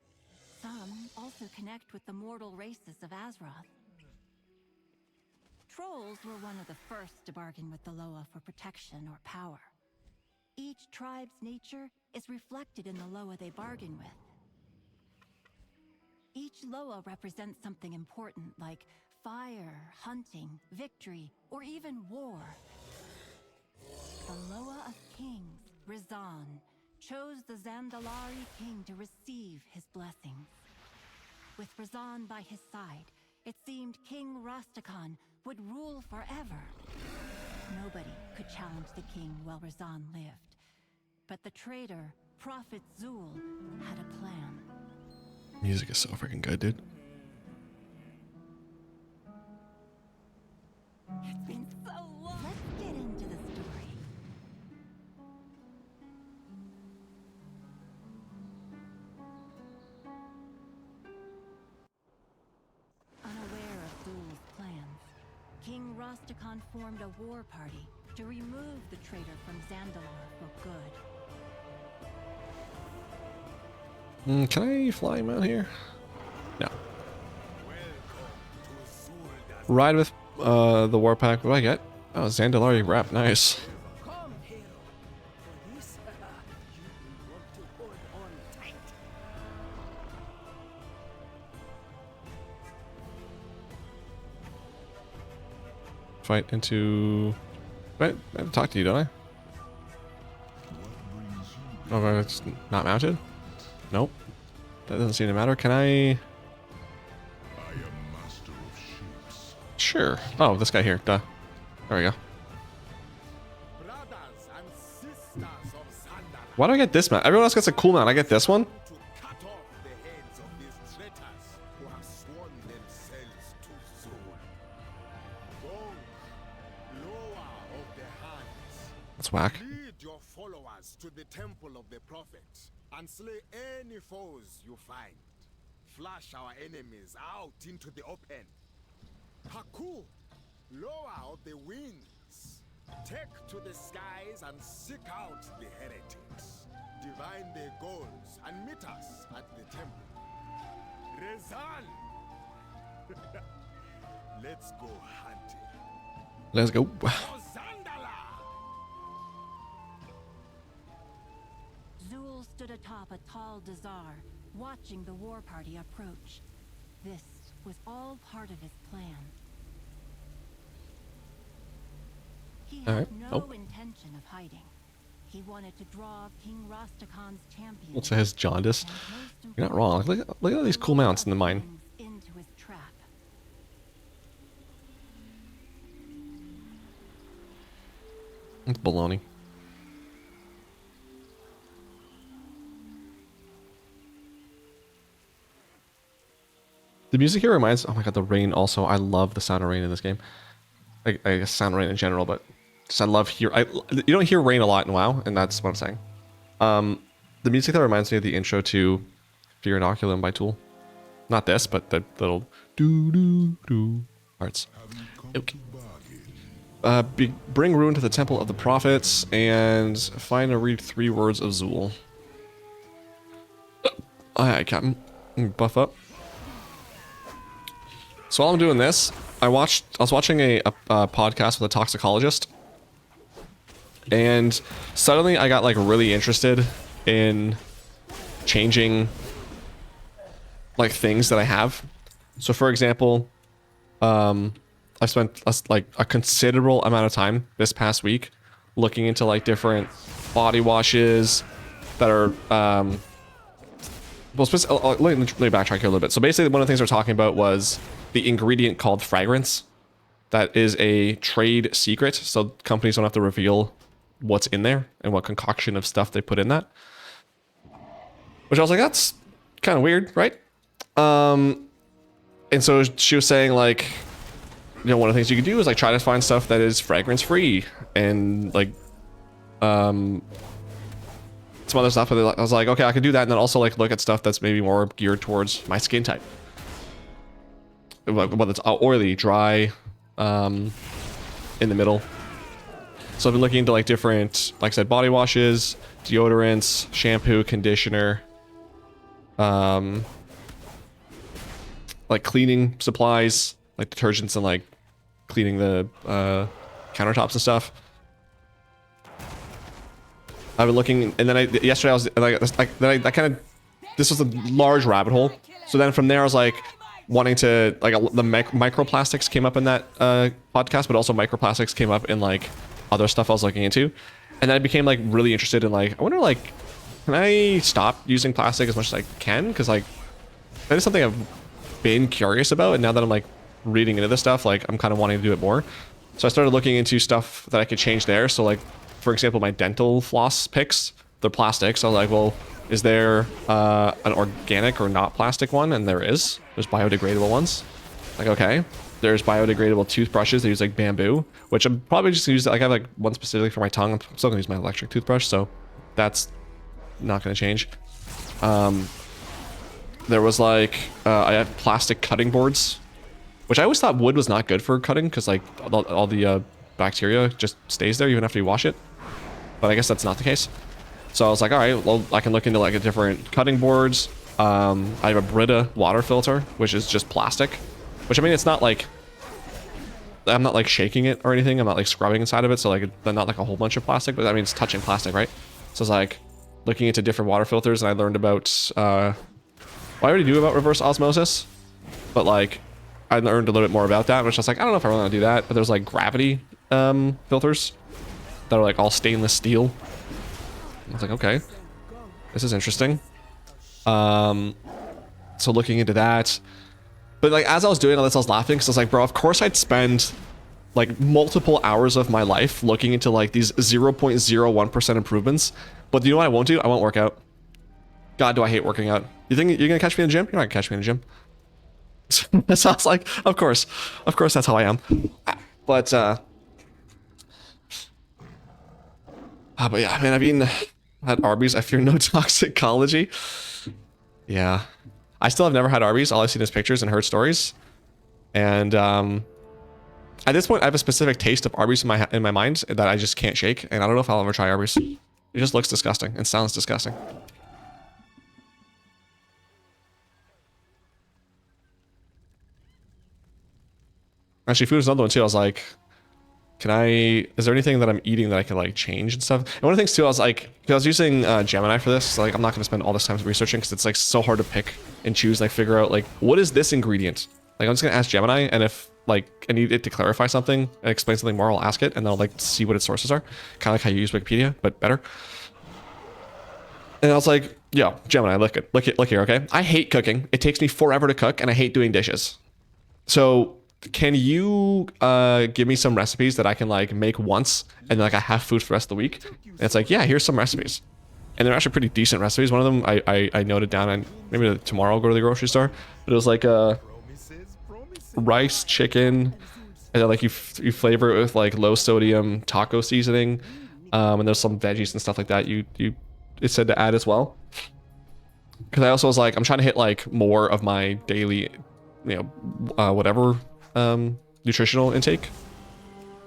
Some also connect with the mortal races of Azeroth. Trolls were one of the first to bargain with the Loa for protection or power. Each tribe's nature is reflected in the Loa they bargain with. Each Loa represents something important like fire, hunting, victory, or even war. The Loa of Kings, Rizan, chose the Zandalari king to receive his blessings. With Rizan by his side, it seemed King Rastakhan would rule forever. Nobody could challenge the king while Rizan lived. But the traitor, Prophet Zul, had a plan. Music is so freaking good, dude. It's been so long. Let's get into the story. Unaware of Zul's plans, King Rastakhan formed a war party to remove the traitor from Zandalar for good. Can I fly him out here? No. Ride with the Warpack. What do I get? Oh, Zandalari wrap. Nice. Come, hero. For this, you want to hold on tight. Fight into... Wait, I have to talk to you, don't I? Oh, it's not mounted? Nope. That doesn't seem to matter. Can I... Sure. Oh, this guy here. Duh. There we go. Brothers and sisters of Zandalar, Why do I get this mount? Everyone else gets a cool mount. I get this one? to cut off the heads of these traitors who have sworn themselves to Zul. Gong, lower of the hands. That's whack. Lead your followers to the temple of the prophet and slay any foes you find. Flush our enemies out into the open. Haku, lower of the winds. Take to the skies and seek out the heretics. Divine their goals and meet us at the temple. Rezan! Let's go hunting. Let's go. For Zandalar! Zul stood atop a tall Dazar, watching the war party approach. This was all part of his plan. He had Alright. no Oh. intention of hiding. He wanted to draw King Rastakhan's champion. What's his jaundice? and most You're not wrong. Look at all these cool mounts in the mine. into his trap. It's baloney. The music here reminds... Oh my god, the rain also. I love the sound of rain in this game. I guess sound of rain in general, but just I love you don't hear rain a lot in WoW, and that's what I'm saying. The music that reminds me of the intro to Fear Inoculum by Tool. Not this, but the little do parts. Okay. Bring ruin to the temple of the prophets and find and read 3 words of Zul. Aye, Captain. Buff up. So while I'm doing this, I was watching a podcast with a toxicologist, and suddenly I got like really interested in changing like things that I have. So for example, I spent like a considerable amount of time this past week looking into like different body washes that are well, let me backtrack here a little bit. So basically one of the things we're talking about was the ingredient called fragrance. That is a trade secret, so companies don't have to reveal what's in there and what concoction of stuff they put in that. Which I was like, that's kind of weird, right? And so she was saying like, you know, one of the things you could do is like try to find stuff that is fragrance free and like some other stuff. But I was like, okay, I could do that, and then also like look at stuff that's maybe more geared towards my skin type. Whether it's oily, dry, in the middle. So I've been looking into like different, like I said, body washes, deodorants, shampoo, conditioner, like cleaning supplies, like detergents and like cleaning the countertops and stuff. I've been looking, and then yesterday I was like then I kind of, this was a large rabbit hole. So then from there I was like wanting to, like, the microplastics came up in that podcast, but also microplastics came up in like other stuff I was looking into. And then I became like really interested in like, I wonder like, can I stop using plastic as much as I can? Because like, that is something I've been curious about. And now that I'm like reading into this stuff, like I'm kind of wanting to do it more. So I started looking into stuff that I could change there. So like, for example, my dental floss picks, they're plastic. So I was like, well, is there an organic or not plastic one? And there is. There's biodegradable ones. Like, okay. There's biodegradable toothbrushes. They use like bamboo, which I'm probably just gonna use. Like, I have like one specifically for my tongue. I'm still gonna use my electric toothbrush, so that's not gonna change. There was like, I had plastic cutting boards, which I always thought wood was not good for cutting because like all the bacteria just stays there even after you wash it. But I guess that's not the case. So I was like, all right, well, I can look into like a different cutting boards. I have a Brita water filter, which is just plastic, which I mean, it's not like, I'm not like shaking it or anything. I'm not like scrubbing inside of it. So like, not like a whole bunch of plastic, but I mean, it's touching plastic, right? So it's like looking into different water filters, and I learned about, well, I already knew about reverse osmosis, but like I learned a little bit more about that, which I was like, I don't know if I really want to do that, but there's like gravity filters that are like all stainless steel. I was like, okay, this is interesting. So looking into that, but like as I was doing all this, I was laughing because I was like, bro, of course I'd spend like multiple hours of my life looking into like these 0.01% improvements. But you know what I won't do? I won't work out. God, do I hate working out. You think you're gonna catch me in the gym? You're not gonna catch me in the gym. So I was like, of course that's how I am. But yeah, man, I've eaten at Arby's. I fear no toxicology. Yeah, I still have never had Arby's. All I've seen is pictures and heard stories. And at this point, I have a specific taste of Arby's in my mind that I just can't shake. And I don't know if I'll ever try Arby's. It just looks disgusting and sounds disgusting. Actually, food is another one too. I was like, is there anything that I'm eating that I can like change and stuff? And one of the things too, I was like, because I was using Gemini for this, so like I'm not gonna spend all this time researching because it's like so hard to pick and choose, like figure out like, what is this ingredient? Like I'm just gonna ask Gemini, and if like I need it to clarify something and explain something more, I'll ask it, and then I'll like see what its sources are. Kind of like how you use Wikipedia, but better. And I was like, yo, Gemini, look here, okay? I hate cooking. It takes me forever to cook, and I hate doing dishes. So can you give me some recipes that I can like make once and like I have food for the rest of the week? And it's like, yeah, here's some recipes. And they're actually pretty decent recipes. One of them I noted down, and maybe tomorrow I'll go to the grocery store. But it was like rice, chicken, and then like you flavor it with like low sodium taco seasoning. And there's some veggies and stuff like that it said to add as well. Because I also was like, I'm trying to hit like more of my daily, whatever nutritional intake.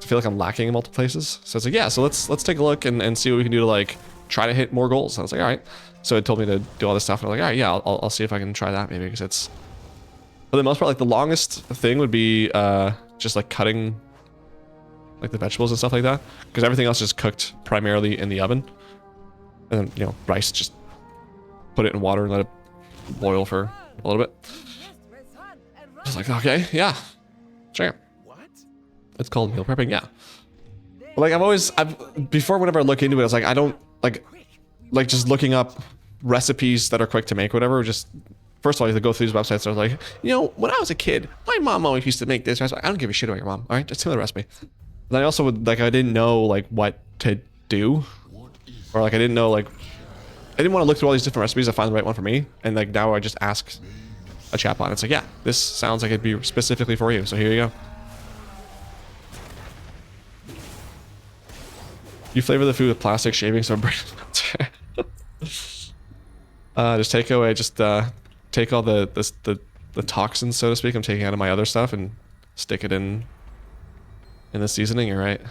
I feel like I'm lacking in multiple places. So it's like, yeah, so let's take a look and see what we can do to like try to hit more goals. And I was like, all right. So it told me to do all this stuff, and I'm like, all right, yeah, I'll see if I can try that maybe, because it's, for the most part, like the longest thing would be just like cutting like the vegetables and stuff like that, because everything else is cooked primarily in the oven. And then, rice, just put it in water and let it boil for a little bit. I was like, okay, yeah, sure. It's called meal prepping, yeah. But like before, whenever I look into it, I was like, I don't like just looking up recipes that are quick to make, whatever. Just first of all, you have to go through these websites. I was like, when I was a kid, my mom always used to make this recipe. I don't give a shit about your mom. All right, just tell me the recipe. And then I also would I didn't know like what to do, or like I didn't know like I didn't want to look through all these different recipes to find the right one for me. And like now I just ask a chatbot. It's like, yeah, this sounds like it'd be specifically for you. So here you go. You flavor the food with plastic shavings or just take away, take all the toxins, so to speak, I'm taking out of my other stuff and stick it in in the seasoning, you're right.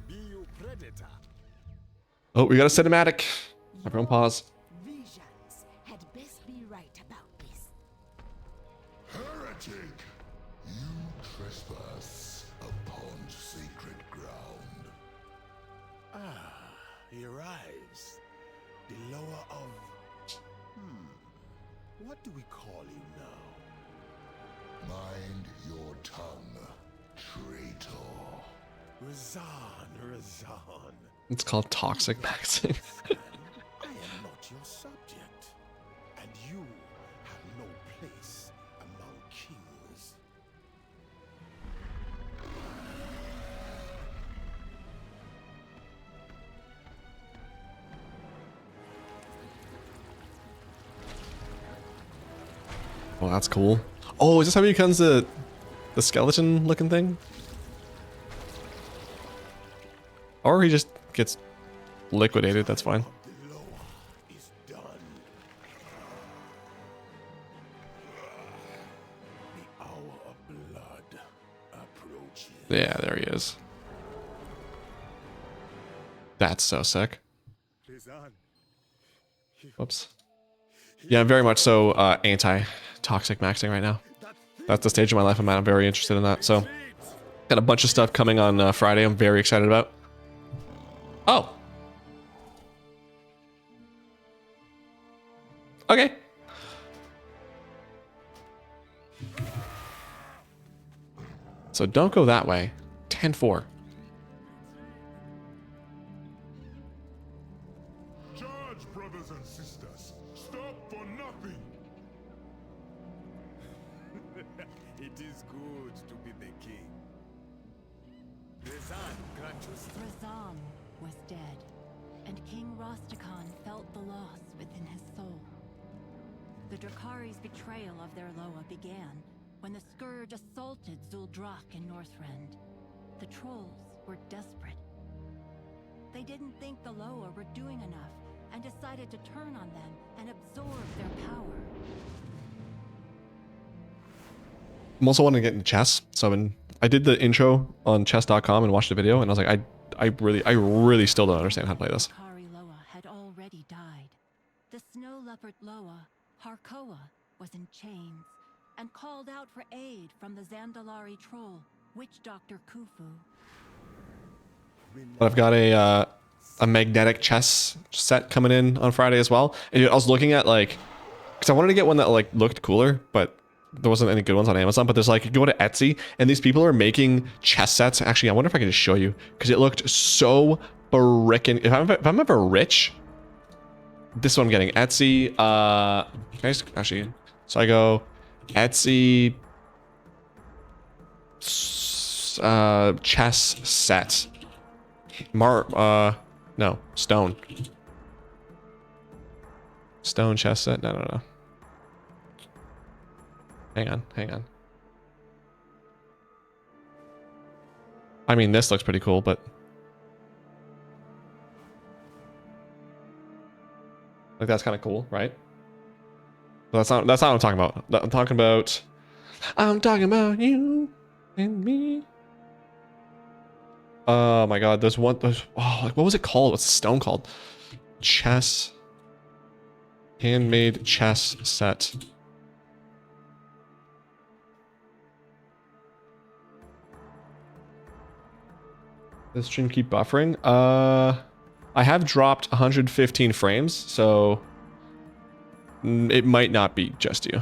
Be you predator. Oh, we got a cinematic. Everyone pause. Visions had best be right about this. Heretic! You trespass upon sacred ground. Ah, he arrives. The lower of... What do we call him now? Mind your tongue, traitor. Razan. It's called toxic maxing. I am not your subject, and you have no place among kings. Oh, that's cool. Oh, is this how he becomes the skeleton looking thing? Or he just gets liquidated, that's fine. The lower is done. The hour of blood approaches. Yeah, there he is. That's so sick. Razan, Whoops. Yeah, I'm very much so anti-toxic maxing right now. That's the stage of my life I'm at. I'm very interested in that. So, got a bunch of stuff coming on Friday I'm very excited about. Oh. Okay. So don't go that way. 10-4. Charge, brothers and sisters. Stop for nothing. it is good to be the king. Razan, grant us Razan was dead, and King Rostakhan felt the loss within his soul. The Drakari's betrayal of their Loa began when the Scourge assaulted Zuldrak in Northrend. The trolls were desperate. They didn't think the Loa were doing enough and decided to turn on them and absorb their power. I'm also wanting to get into chess. So I did the intro on chess.com and watched the video, and I was like, I really still don't understand how to play this. Drakari Loa had already died. The snow leopard Loa, Harkoa, was in chains and called out for aid from the Zandalari troll, Witch Doctor Khufu. But I've got a magnetic chess set coming in on Friday as well. And I was looking at like, because I wanted to get one that like looked cooler, but there wasn't any good ones on Amazon. But there's like, you go to Etsy and these people are making chess sets. Actually, I wonder if I can just show you because it looked so frickin'. If I'm ever rich, this is what I'm getting. Etsy. Actually, so I go Etsy chess set. No, stone chess set. No. Hang on. I mean, this looks pretty cool, but like that's kind of cool, right? But that's not what I'm talking about. I'm talking about you and me. Oh my god, there's like, what was it called? What's the stone called? Chess. Handmade chess set. Does stream keep buffering? I have dropped 115 frames, so it might not be just you.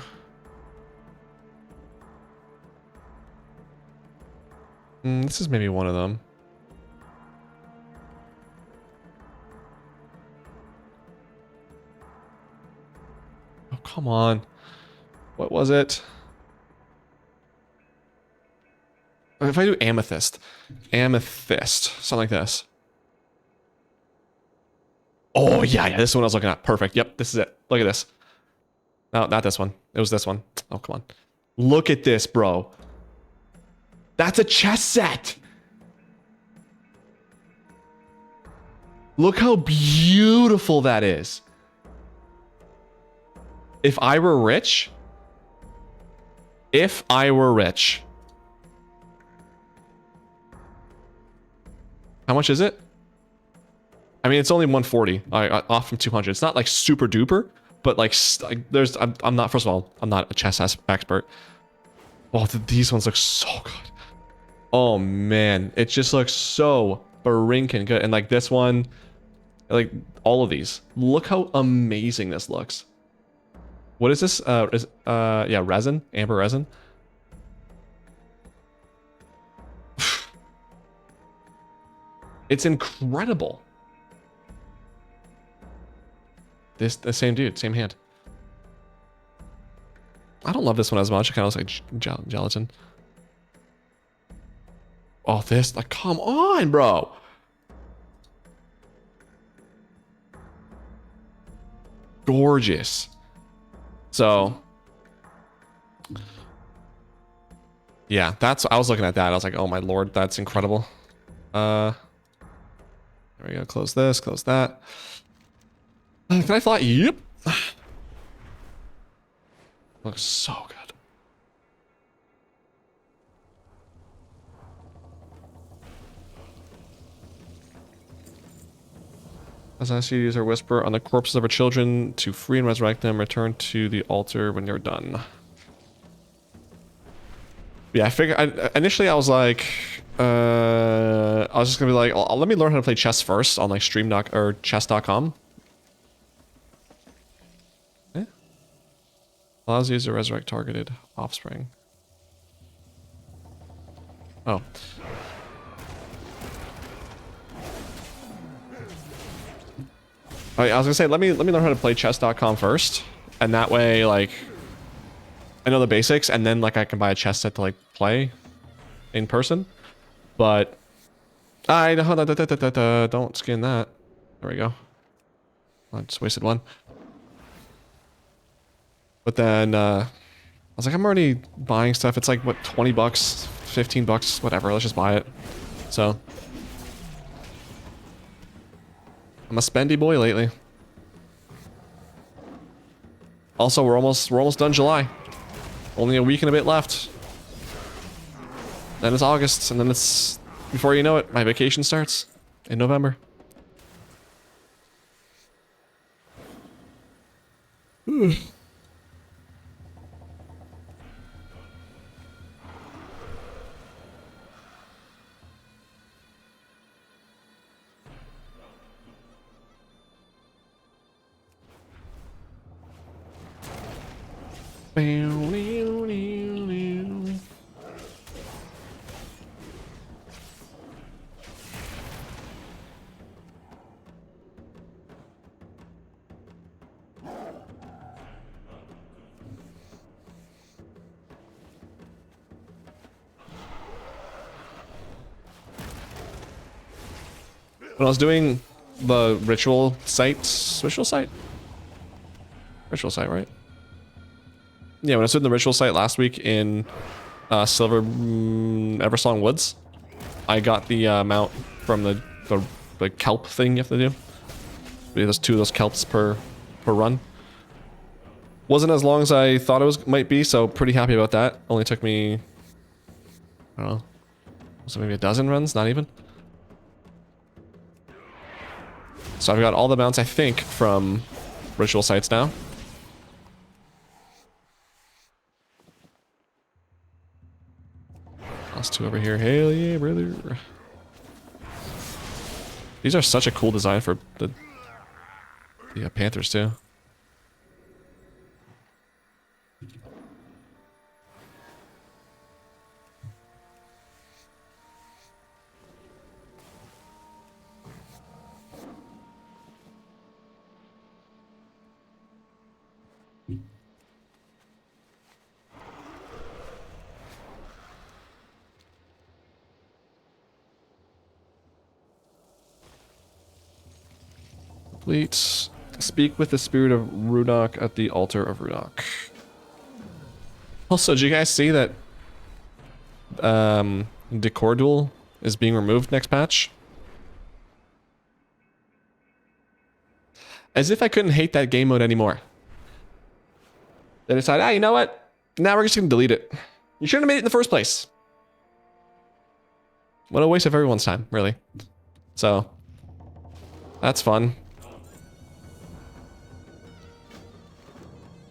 This is maybe one of them. Oh, come on. What was it? If I do amethyst, something like this. Oh, yeah, this is what I was looking at. Perfect. Yep, this is it. Look at this. No, not this one. It was this one. Oh, come on. Look at this, bro. That's a chess set. Look how beautiful that is. If I were rich, How much is it? I mean, it's only 140 off from 200. It's not like super duper, but like there's I'm not, first of all, I'm not a chess expert. Oh, these ones look so good. Oh man, it just looks so brinking good. And like this one, like all of these, look how amazing this looks. What is this? Yeah, resin, amber resin. It's incredible. The same dude, same hand. I don't love this one as much. It kind of looks like gelatin. Oh, this, like, come on, bro. Gorgeous. So, yeah, I was looking at that. I was like, oh my lord, that's incredible. There we go. Close this, close that. Can I fly? Yep. Looks so good. As I see you use her whisper on the corpses of her children to free and resurrect them, return to the altar when you're done. Yeah, I figured. Initially, I was like, I was just gonna be like, let me learn how to play chess first on like stream or chess.com. Yeah. Allows you to resurrect targeted offspring. Oh. I was gonna say, let me learn how to play chess.com first, and that way, like, I know the basics, and then like I can buy a chess set to like play in person. But I don't skin that. There we go. I just wasted one. But then I was like, I'm already buying stuff. It's like what, 20 bucks, 15 bucks, whatever. Let's just buy it. So. I'm a spendy boy lately. Also, we're almost done July. Only a week and a bit left. Then it's August, and then it's, before you know it, my vacation starts in November. When I was doing the ritual site, right? Yeah, when I was doing the ritual site last week in Silver Eversong Woods, I got the mount from the kelp thing you have to do. There's 2 of those kelps per run. Wasn't as long as I thought it might be, so pretty happy about that. Only took me, I don't know, so maybe a dozen runs, not even. So I've got all the mounts, I think, from ritual sites now. Last 2 over here. Hell yeah, brother. These are such a cool design for the Panthers, too. Complete. Speak with the spirit of Rudok at the altar of Rudok. Also, did you guys see that Decor Duel is being removed next patch? As if I couldn't hate that game mode anymore. They decided, you know what? Now we're just gonna delete it. You shouldn't have made it in the first place. What a waste of everyone's time, really. So that's fun.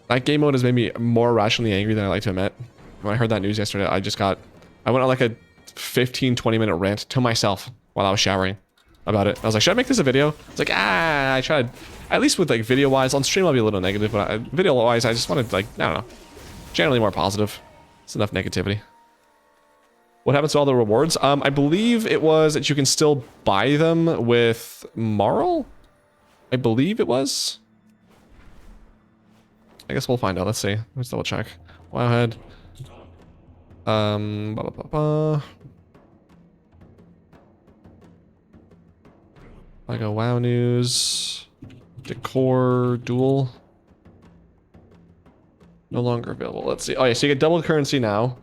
That game mode has made me more rationally angry than I like to admit. When I heard that news yesterday, I went on like a 15-20 minute rant to myself while I was showering about it. I was like, should I make this a video? It's like, I tried. At least with like video wise, on stream I'll be a little negative, but video wise, I just wanted like, I don't know, generally more positive. It's enough negativity. What happens to all the rewards? I believe it was that you can still buy them with Marl. I believe it was. I guess we'll find out. Let's see. Let's double check. Wowhead. Like a WoW news. Decor duel. No longer available. Let's see. Oh yeah, so you get double currency now.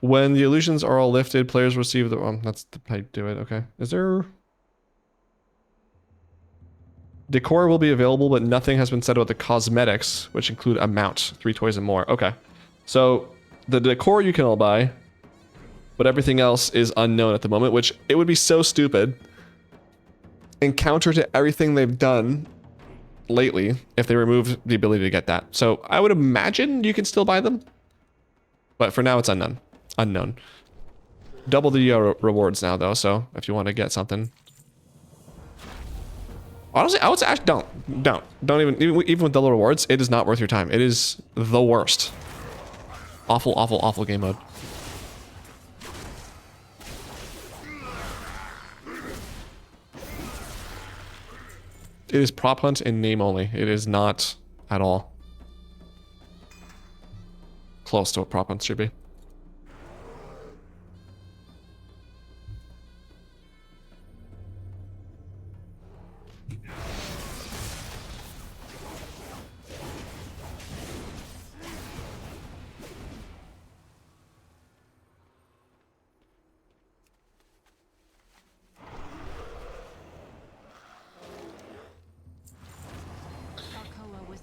When the illusions are all lifted, players receive the that's the how you do it. Okay. Is there decor will be available, but nothing has been said about the cosmetics, which include a mount, 3 toys and more. Okay. So the decor you can all buy, but everything else is unknown at the moment, which it would be so stupid and counter to everything they've done lately if they removed the ability to get that. So I would imagine you can still buy them, but for now it's unknown. Double the rewards now though, so if you want to get something. Honestly, I would say actually don't even with double rewards, it is not worth your time. It is the worst. Awful game mode. It is prop hunt in name only. It is not at all close to what prop hunt should be.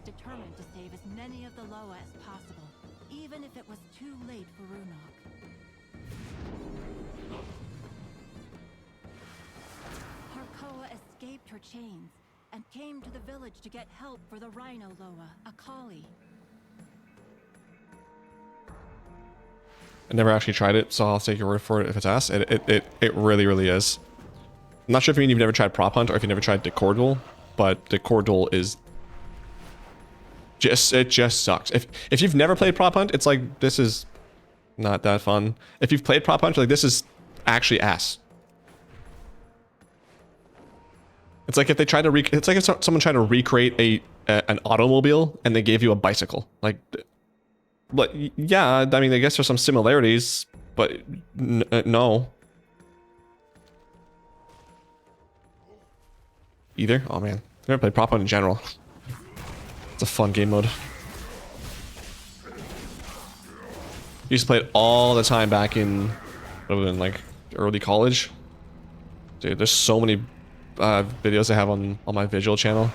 Determined to save as many of the Loa as possible, even if it was too late for Runok. Harkoa escaped her chains and came to the village to get help for the Rhino Loa, Akali. I never actually tried it, so I'll take your word for it if it's ass. It really is. I'm not sure if you mean you've never tried prop hunt or if you never tried decor duel, but decor duel is it just sucks. If you've never played prop hunt, it's like this is not that fun. If you've played prop hunt, like this is actually ass. It's like if they tried to it's like if someone tried to recreate an automobile and they gave you a bicycle. Like, but yeah, I mean, I guess there's some similarities, but no. Either? Oh man, I've never played prop hunt in general. It's a fun game mode. Used to play it all the time back in, like early college. Dude, there's so many videos I have on my visual channel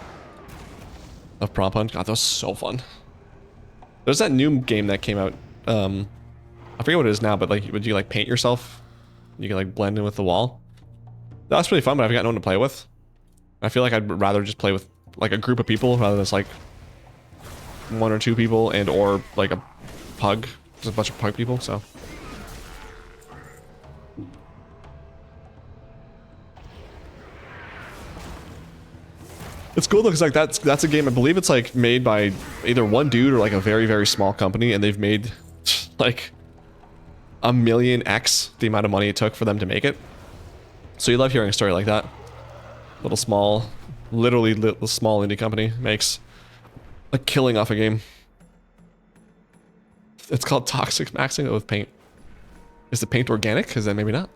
of prop hunt. God, that was so fun. There's that new game that came out. I forget what it is now, but like, would you like paint yourself? You can like blend in with the wall. That was pretty fun, but I've got no one to play with. I feel like I'd rather just play with like a group of people rather than just like 1 or 2 people and or like a pug. There's a bunch of pug people, so. It's cool though, because like that's a game, I believe it's like made by either one dude or like a very small company, and they've made like 1,000,000x the amount of money it took for them to make it. So you love hearing a story like that. Little small, literally little small indie company makes a killing off a game. It's called Toxic Maxing with paint. Is the paint organic? Is that maybe not?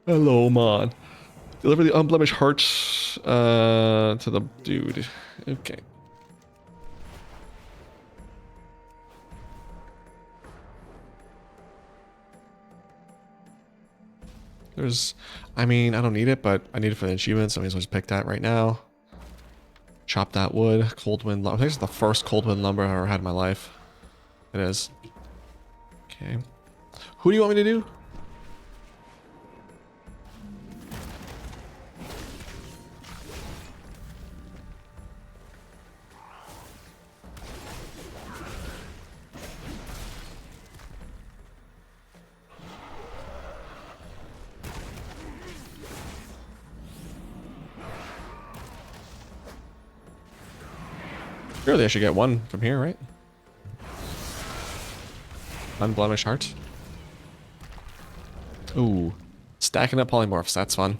Hello, Mon. Deliver the unblemished heart to the dude. Okay. There's, I mean, I don't need it, but I need it for the achievement, so I may as well just pick that right now. Chop that wood. Cold wind lumber. I think it's the first cold wind lumber I've ever had in my life. It is. Okay. Who do you want me to do? Surely I should get one from here, right? Unblemished heart. Ooh. Stacking up polymorphs, that's fun.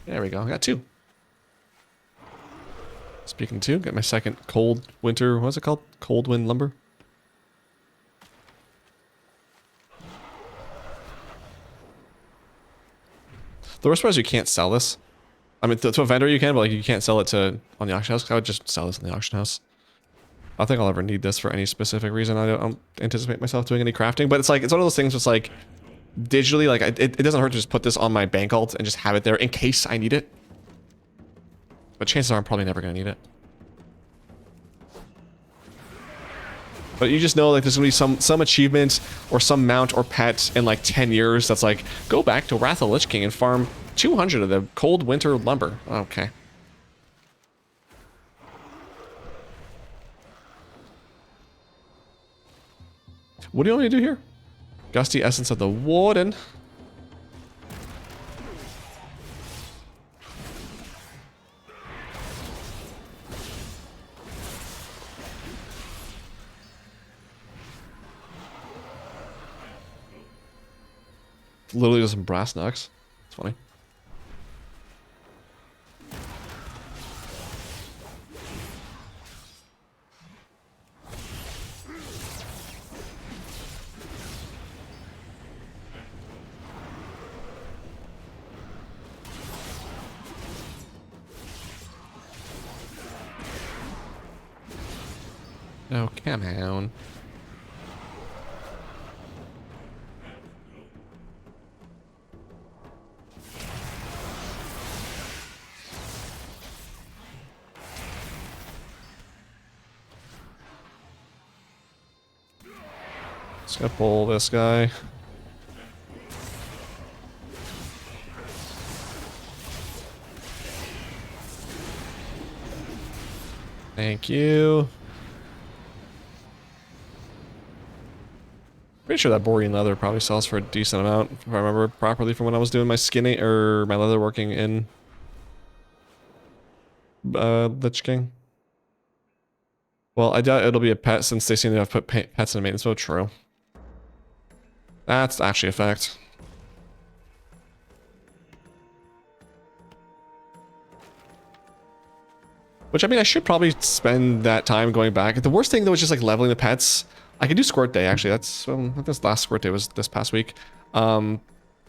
There we go, I got 2. Speaking of 2, get my second cold winter, what's it called? Cold wind lumber. The worst part is you can't sell this. I mean, to a vendor you can, but like you can't sell it to on the auction house. I would just sell this in the auction house. I don't think I'll ever need this for any specific reason. I don't anticipate myself doing any crafting, but it's like, it's one of those things that's like, digitally, like, it doesn't hurt to just put this on my bank alt and just have it there in case I need it. But chances are I'm probably never going to need it. But you just know like there's going to be some achievement or some mount or pet in like 10 years that's like, go back to Wrath of the Lich King and farm 200 of the cold winter lumber. Okay. What do you want me to do here? Gusty Essence of the Warden. Literally just some brass knucks. It's funny. Oh, come on. Just gonna pull this guy. Thank you. Pretty sure that borean leather probably sells for a decent amount, if I remember properly from when I was doing my skinning or my leather working in Lich King. Well, I doubt it'll be a pet since they seem to have put pets in maintenance mode. True. That's actually a fact. Which, I mean, I should probably spend that time going back. The worst thing, though, is just, like, leveling the pets. I could do Squirt Day, actually. That's, this last Squirt Day was this past week. But,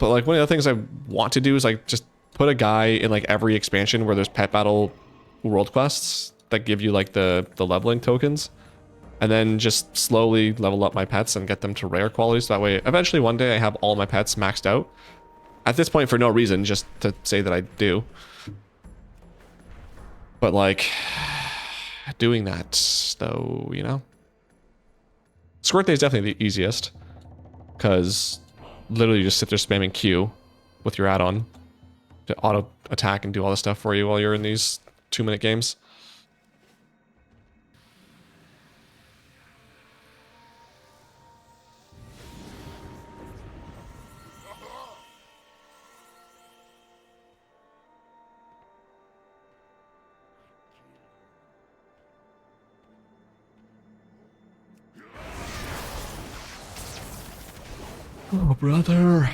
like, one of the things I want to do is, like, just put a guy in, like, every expansion where there's pet battle world quests that give you, like, the leveling tokens. And then just slowly level up my pets and get them to rare quality. So that way, eventually, one day, I have all my pets maxed out. At this point, for no reason, just to say that I do. But, like, doing that, though, you know? Squirt Day is definitely the easiest. Because literally you just sit there spamming Q with your add-on to auto-attack and do all this stuff for you while you're in these 2-minute games. Oh, brother.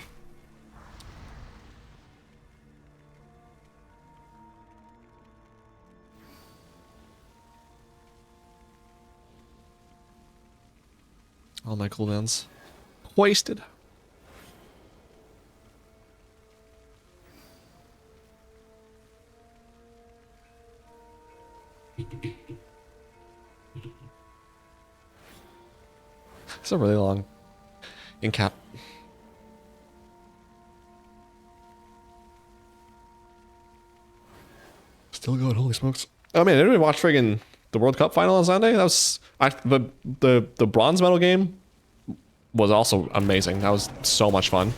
All my cooldowns wasted. It's a really long. In cap. Still going, holy smokes. Oh man, anybody watch friggin' the World Cup final on Sunday? That was the bronze medal game was also amazing. That was so much fun.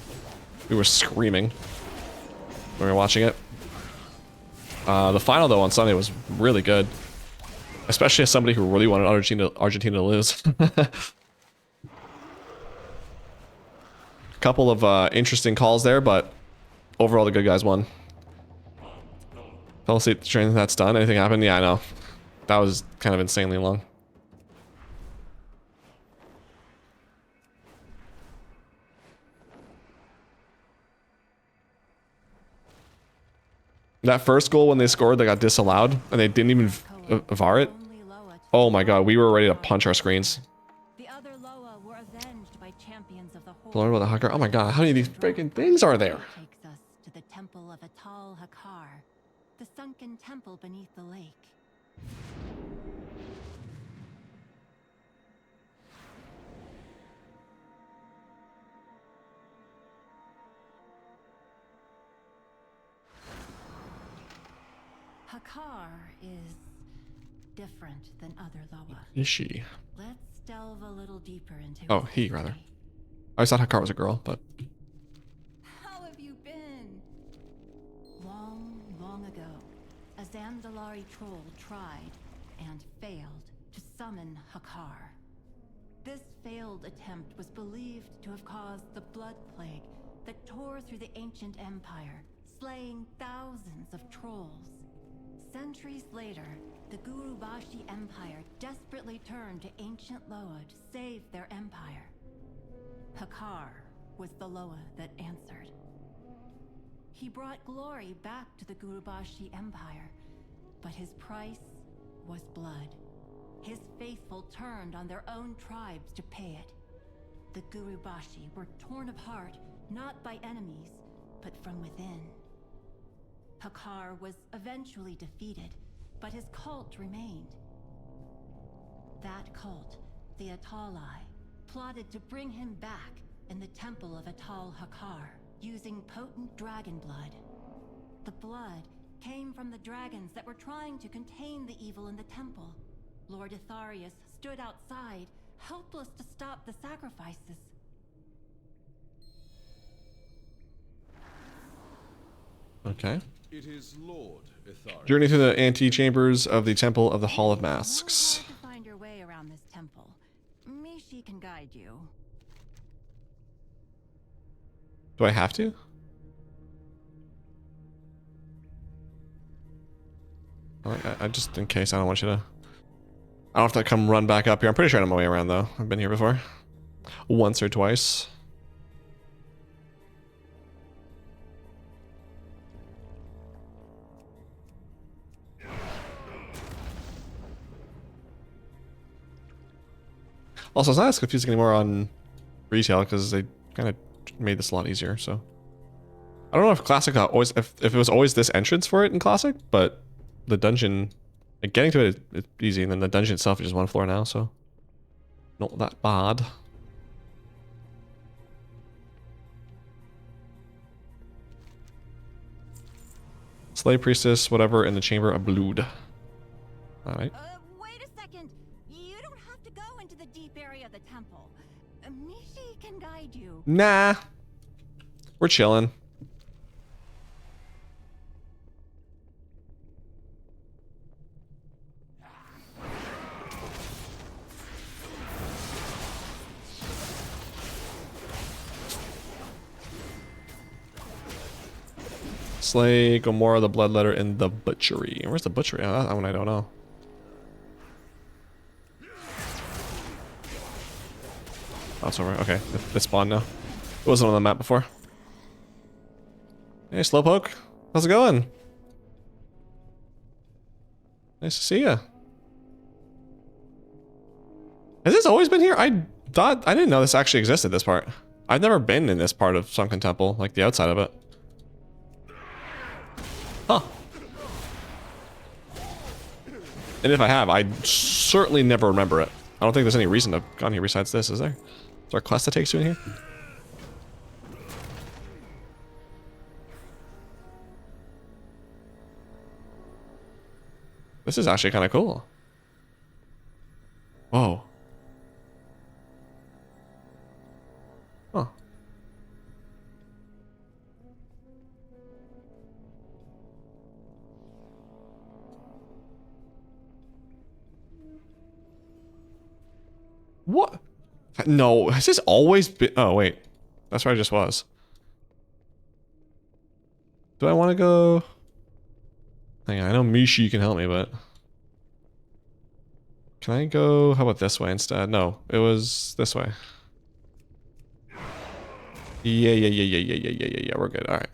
We were screaming when we were watching it. The final though on Sunday was really good. Especially as somebody who really wanted Argentina to lose. Couple of interesting calls there, but overall the good guys won. Fell asleep training, that's done. Anything happened? Yeah, I know. That was kind of insanely long. That first goal when they scored, they got disallowed, and they didn't even VAR it. Oh my god, we were ready to punch our screens. The other Loa were avenged by champions of the Lord with the Hakkar. Oh my god, how many of these freaking things are there? Takes us to the temple of Atal Hakkar, the sunken temple beneath the lake. Hakkar is different than other Loa. Is she? Let's delve a little deeper into Oh, its he rather. history. I always thought Hakkar was a girl, but How have you been? Long, long ago, a Zandalari troll tried and failed to summon Hakkar. This failed attempt was believed to have caused the blood plague that tore through the ancient empire, slaying thousands of trolls. Centuries later, the Gurubashi Empire desperately turned to ancient Loa to save their empire. Hakkar was the Loa that answered. He brought glory back to the Gurubashi Empire, but his price was blood. His faithful turned on their own tribes to pay it. The Gurubashi were torn apart, not by enemies, but from within. Hakkar was eventually defeated, but his cult remained. That cult, the Atalai, plotted to bring him back in the temple of Atal Hakkar, using potent dragon blood. The blood came from the dragons that were trying to contain the evil in the temple. Lord Itharius stood outside, helpless to stop the sacrifices. okay. It is Lord Itharius. Journey through the antechambers of the Temple of the Hall of Masks. You won't have to find your way around this temple. Mishi can guide you. Do I have to? I just, in case, I don't want you to... I don't have to come run back up here. I'm pretty sure I know my way around, though. I've been here before. Once or twice. Also, it's not as confusing anymore on retail because they kind of made this a lot easier. So I don't know if Classic always, if it was always this entrance for it in Classic, but the dungeon, like getting to it is easy, and then the dungeon itself is just one floor now, so not that bad. Slave Priestess, whatever, in the Chamber of Blood. Alright. Wait a second. You don't have to go into the deep area of the temple. Mishi can guide you. Nah. We're chilling. Slay Gomorrah the Bloodletter in the Butchery. Where's the Butchery? Oh, that one I don't know. Oh, it's over. Okay, it spawned now. It wasn't on the map before. Hey, Slowpoke. How's it going? Nice to see ya. Has this always been here? I didn't know this actually existed, this part. I've never been in this part of Sunken Temple, like the outside of it. Huh. And if I have, I certainly never remember it. I don't think there's any reason to have gone here besides this, is there? Is there a quest that takes you in here? This is actually kind of cool. Whoa. Huh. What? No, has this always been... Oh, wait. That's where I just was. Do I want to go... Hang on, I know Mishi can help me, but... Can I go... How about this way instead? No, it was this way. Yeah, we're good. Alright.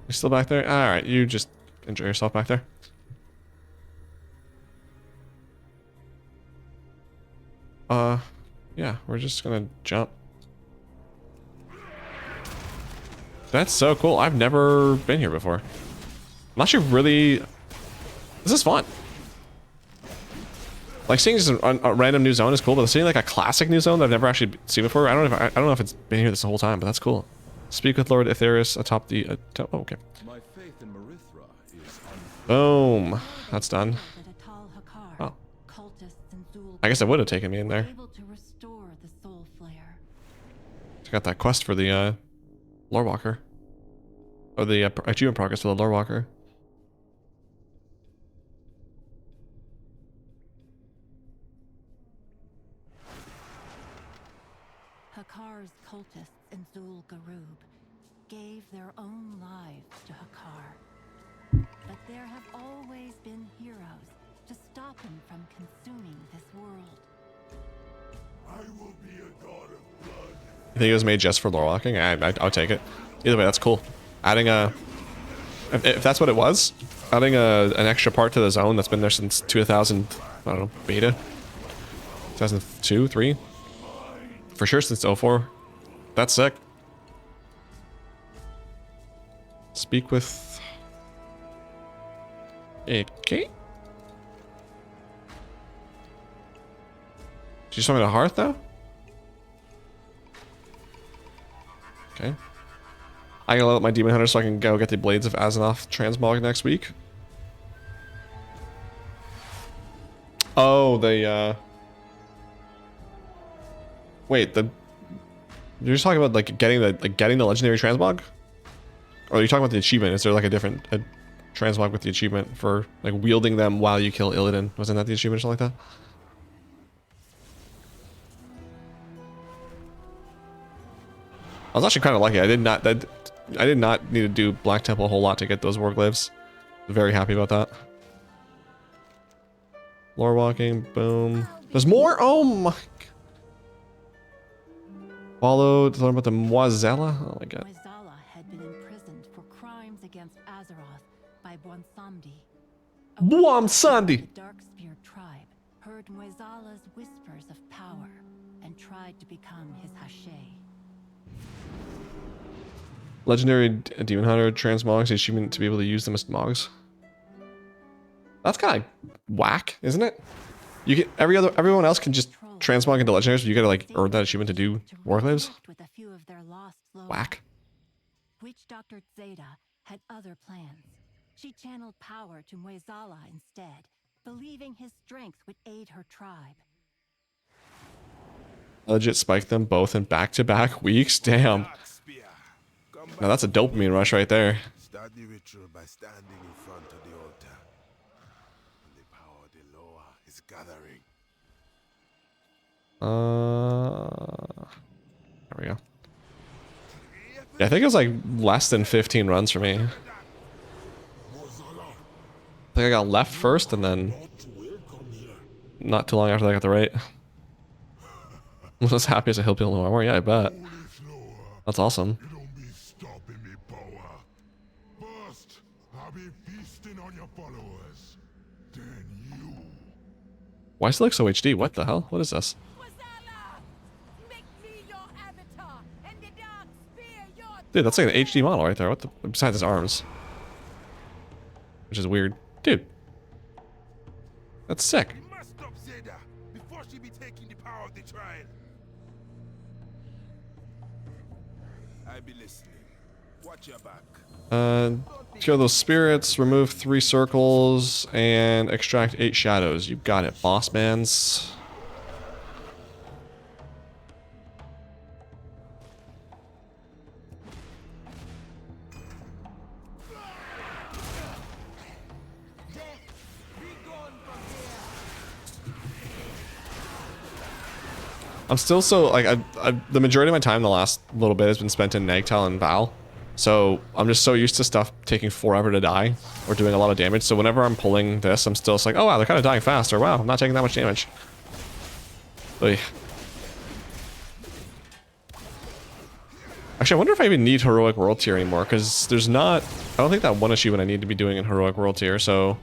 You still back there? Alright, you just enjoy yourself back there. Yeah, we're just gonna jump. That's so cool. I've never been here before. I'm actually really... This is fun. Like, seeing just a random new zone is cool, but seeing like a classic new zone that I've never actually seen before, I don't know if it's been here this whole time, but that's cool. Speak with Lord Aetherius atop the... oh, okay. My faith in Marithra is Boom. That's done. Oh. I guess it would have taken me in there. I got that quest for the Lorewalker. Or the achievement progress for the Lorewalker. Hakar's cultists in Zul Garub gave their own lives to Hakar. But there have always been heroes to stop him from consuming this world. I will be a god of blood. You think it was made just for Lorewalking? I'll take it. Either way, that's cool. Adding a... If that's what it was, adding an extra part to the zone that's been there since 2000... I don't know, beta? 2002, 3? For sure since 04. That's sick. Speak with... Okay. Did you summon a hearth though? Okay. I gotta level up my demon hunter so I can go get the blades of Azzinoth transmog next week. Oh, the wait, you're just talking about like getting the legendary transmog? Or are you talking about the achievement? Is there like a different transmog with the achievement for like wielding them while you kill Illidan? Wasn't that the achievement or something like that? I was actually kind of lucky. I did not need to do Black Temple a whole lot to get those warglyphs. Very happy about that. Lorewalking, boom. There's more. Oh my. Followed to learn about the Moisella. Oh my god. Moisella had been imprisoned for crimes against Azeroth by Bwonsamdi. Bwonsamdi. The Darkspear tribe heard Moisella's whispers of power and tried to become his Hashe. Legendary Demon Hunter transmogs the achievement to be able to use them as mogs. That's kind of whack, isn't it? You get everyone else can just transmog into legendaries, but you gotta like earn that achievement to do warglyphs. Whack. Witch Doctor Zeta had other plans. She channeled power to Moisella instead, believing his strength would aid her tribe. Legit spiked them both in back-to-back weeks. Damn. Now that's a dopamine rush right there. Start the ritual by standing in front of the altar. And the power of the Loa is gathering. There we go. Yeah, I think it was like less than 15 runs for me. I think I got left first and then not too long after that I got the right. I'm as happy as a hill people more. Yeah, I bet. That's awesome. You don't be stopping me, power. First, I'll be feasting on your followers. Then you. Why does it look so HD? What the hell? What is this? Dude, that's like an HD model right there. What the? Besides his arms. which is weird. Dude, that's sick. We must stop Zeta before she be taking the power of the trial. I be listening. Watch your back. Kill those spirits, remove 3 circles, and extract 8 shadows. You got it, boss mans. I'm still so, like, the majority of my time the last little bit has been spent in Nagtel and Val. So I'm just so used to stuff taking forever to die or doing a lot of damage. So whenever I'm pulling this, I'm still just like, oh wow, they're kind of dying fast, or wow, I'm not taking that much damage. Oy. Actually, I wonder if I even need Heroic World Tier anymore, because there's not... I don't think that one achievement I need to be doing in Heroic World Tier, so...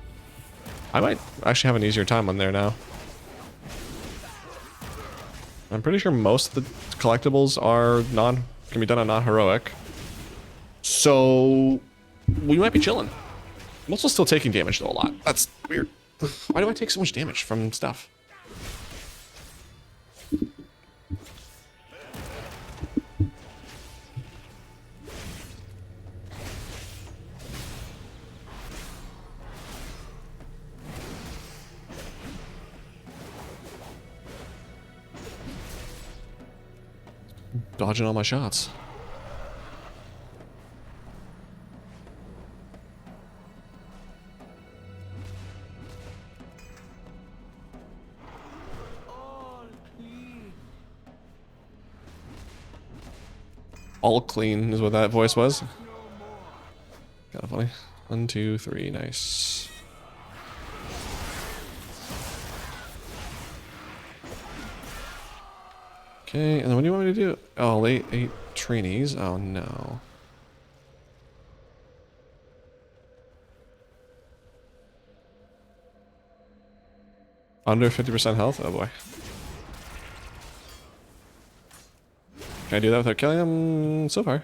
I might actually have an easier time on there now. I'm pretty sure most of the collectibles are can be done on non-heroic. So we might be chilling. I'm also still taking damage though a lot. That's weird. Why do I take so much damage from stuff? Dodging all my shots. All clean is what that voice was. Kind of funny. 1, 2, 3, nice. Okay, and then what do you want me to do? Oh, 8 trainees. Oh no. Under 50% health? Oh boy. Can I do that without killing him so far?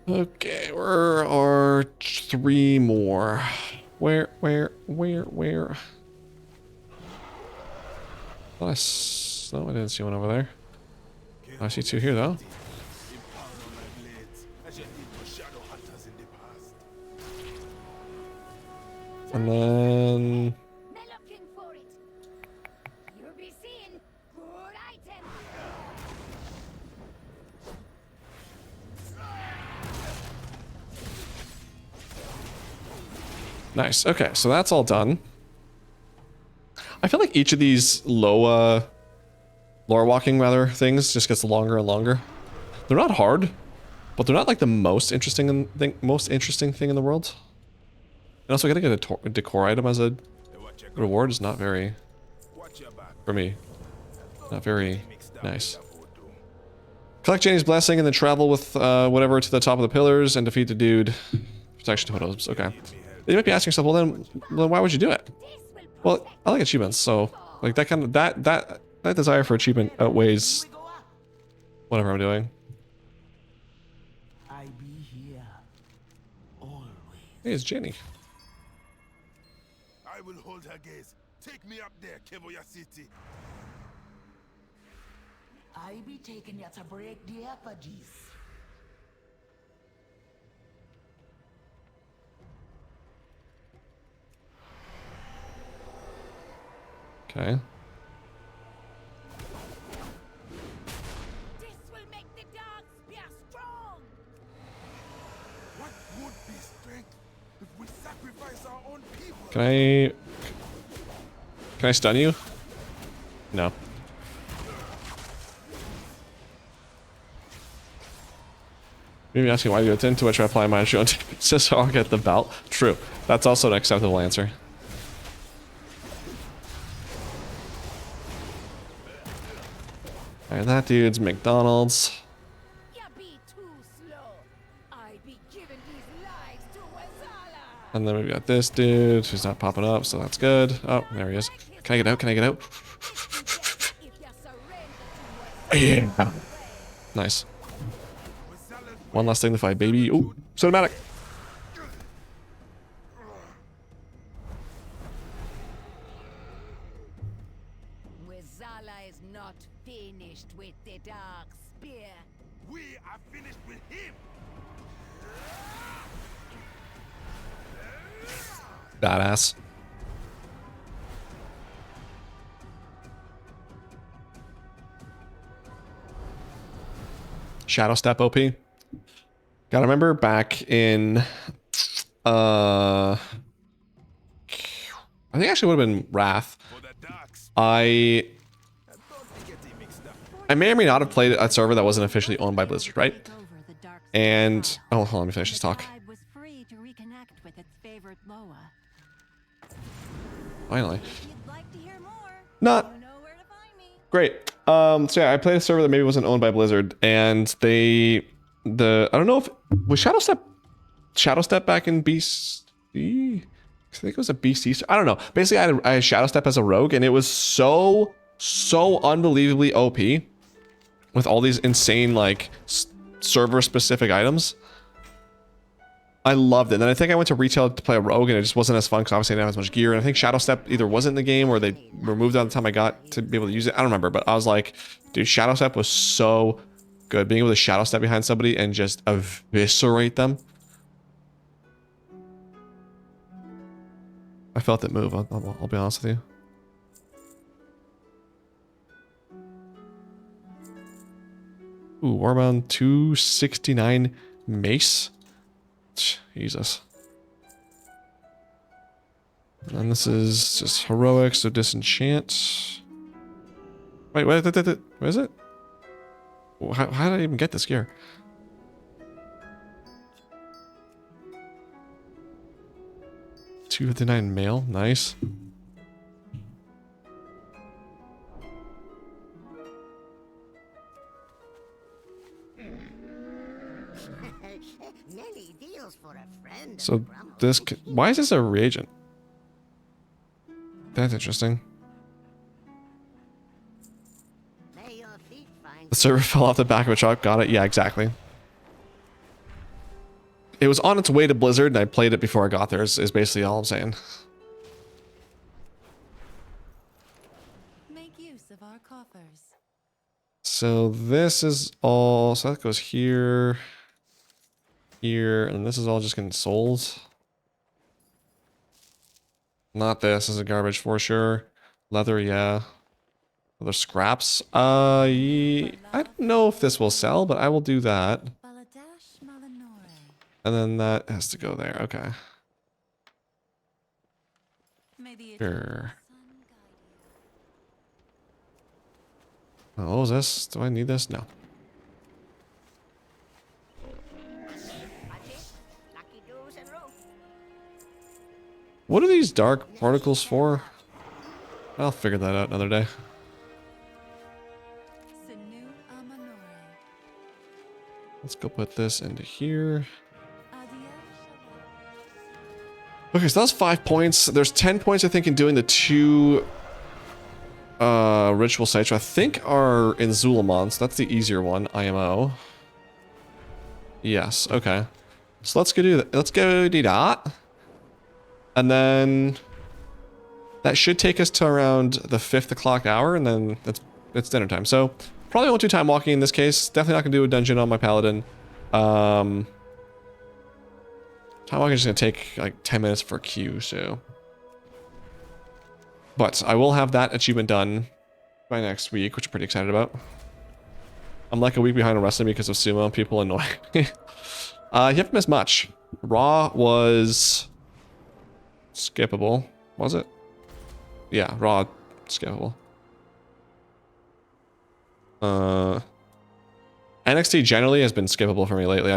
Okay, where are 3 more? Where? Oh, no, I didn't see one over there. I see 2 here, though. And then... Looking for it. You'll be seeing good item. Nice. Okay, so that's all done. I feel like each of these lore walking rather things just gets longer and longer. They're not hard, but they're not like the most interesting thing in the world. And also getting a decor item as a reward is not very, for me, not very nice. Collect Janie's blessing and then travel with whatever to the top of the pillars and defeat the dude. Protection totals. Okay. You might be asking yourself, well then why would you do it? Well, I like achievements, so like that kind of that desire for achievement outweighs whatever I'm doing. I be here always. Hey, it's Jenny. I will hold her gaze. Take me up there, Kevoya City. I be taking you to break the effigies. Okay. This will make the dark spear strong. What would be strength if we sacrifice our own people? Can I stun you? No. Maybe asking why you attend to which I apply my shield so I'll get the belt. True. That's also an acceptable answer. Alright, that dude's McDonald's. You be too slow. I be giving these lives to Wazala. And then we've got this dude who's not popping up, so that's good. Oh, there he is. Can I get out? Can I get out? If you surrender to Wazala, Yeah. Nice. One last thing to fight, baby. Ooh, cinematic. Wazala is not finished with the dark spear. We are finished with him. Badass. Shadow Step OP. Gotta remember back in I think actually would have been Wrath. For the dark spear. I Don't get it mixed up. may or may not have played a server that wasn't officially owned by Blizzard, right? Take over the dark And side. oh, hold on, let me finish The this talk. tribe was free to reconnect with its favorite Loa. Finally. If you'd like to hear more, Not you know where to find me. great. So yeah, I played a server that maybe wasn't owned by Blizzard, and I don't know if was Shadow Step back in BC. I think it was a BC. I don't know. Basically, I had Shadow Step as a rogue, and it was so unbelievably OP with all these insane like server specific items. I loved it. And then I think I went to retail to play a rogue, and it just wasn't as fun because obviously I didn't have as much gear. And I think Shadow Step either wasn't in the game or they removed it by the time I got to be able to use it. I don't remember, but I was like, dude, Shadow Step was so good. Being able to Shadow Step behind somebody and just eviscerate them. I felt it move. I'll be honest with you. Ooh, Warbound 269 mace. Jesus. And this is just heroic, so disenchant. Wait, what is it? How did I even get this gear? $259 mail, nice. Nelly deals for a friend. So this, why is this a reagent? That's interesting. May your feet find The server fell off the back of a truck. Got it. Yeah, exactly. It was on its way to Blizzard, and I played it before I got there. Is basically all I'm saying. Make use of our coffers. So this is all. So that goes here, here, and this is all just getting sold. Not this. This is garbage for sure. Leather, yeah. Other scraps. I don't know if this will sell, but I will do that. Baladash Malanore. And then that has to go there. Okay. May the Sure. sun guide Oh, what was this? Do I need this? No. lucky doos and rope. What are these dark particles for? I'll figure that out another day. you. Sinu Amanore. Let's go put this into here. Adia Okay, so that's 5 points. There's 10 points, I think, in doing the 2 ritual sites, which I think are in Zulamon, so that's the easier one, IMO. Yes, okay. So let's go do that. Let's go do that. And then that should take us to around the 5th o'clock hour, and then it's dinner time. So probably won't do time walking in this case. Definitely not gonna do a dungeon on my paladin. Time walking is gonna take like 10 minutes for a queue, so. But I will have that achievement done by next week, which I'm pretty excited about. I'm like a week behind on wrestling because of sumo. People annoy me. You haven't missed much. Raw was skippable. Was it? Yeah, Raw skippable. NXT generally has been skippable for me lately.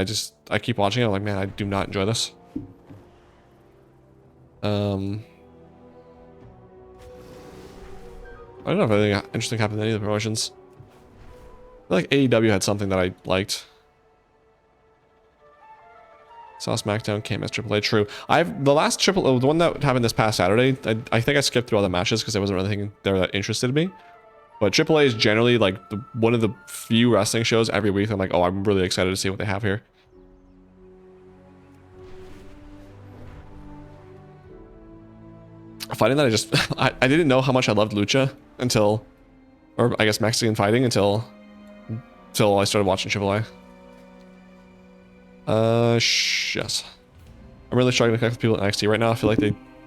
I keep watching it. I'm like, man, I do not enjoy this. I don't know if anything interesting happened in any of the promotions. feel like AEW had something that I liked. Saw SmackDown came as AAA. True. The last the one that happened this past Saturday, I think I skipped through all the matches because there wasn't really anything there that interested me. But AAA is generally like one of the few wrestling shows every week I'm like, oh, I'm really excited to see what they have here. Fighting that I didn't know how much I loved Lucha until, or I guess Mexican fighting until I started watching AAA. Yes. I'm really struggling to connect with people at NXT right now. I feel like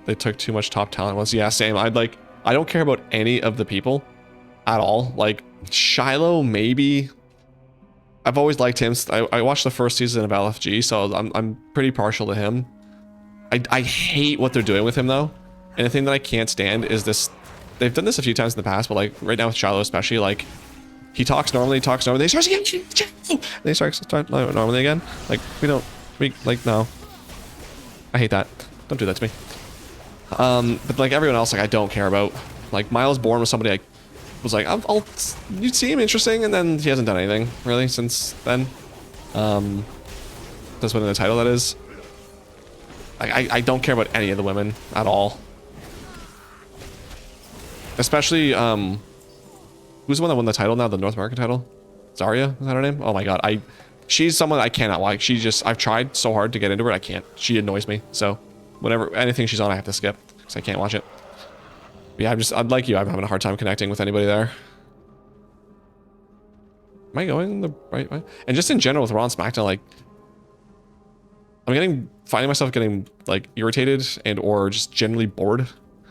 they took too much top talent once. Yeah, same. I don't care about any of the people at all. Like Shiloh, maybe. I've always liked him. I watched the first season of LFG, so I'm pretty partial to him. I hate what they're doing with him though. And the thing that I can't stand is this. They've done this a few times in the past, but like right now with Shiloh especially, like he talks normally, they start again, they start normally again. Like we like no. I hate that. Don't do that to me. But like everyone else, like I don't care about. Like Miles Bourne was somebody I was like, you seem interesting, and then he hasn't done anything really since then. That's winning the title, that is. I don't care about any of the women at all. Especially, who's the one that won the title now, the North American title? Zarya, is that her name? Oh my god, she's someone I cannot like. I've tried so hard to get into her, I can't. She annoys me, so anything she's on, I have to skip, because I can't watch it. But yeah, I'm like you, I'm having a hard time connecting with anybody there. Am I going the right way? And just in general with Raw and SmackDown, like, finding myself getting like irritated and or just generally bored.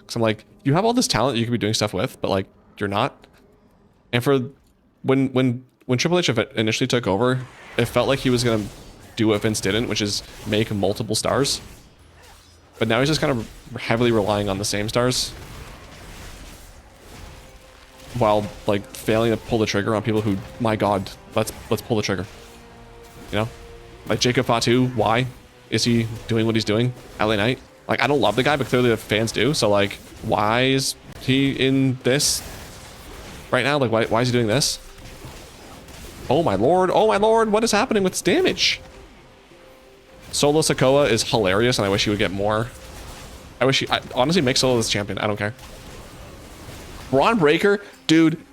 Cause I'm like, you have all this talent you could be doing stuff with, but like you're not. And for when Triple H initially took over, it felt like he was gonna do what Vince didn't, which is make multiple stars. But now he's just kind of heavily relying on the same stars, while like failing to pull the trigger on people who, my god, let's pull the trigger. You know, like Jacob Fatu. Why is he doing what he's doing? LA Knight. Like, I don't love the guy, but clearly the fans do. So, like, why is he in this right now? Like, why is he doing this? Oh, my lord. Oh, my lord. What is happening with this damage? Solo Sikoa is hilarious, and I wish he would get more. Honestly, make Solo this champion. I don't care. Braun Breaker, dude,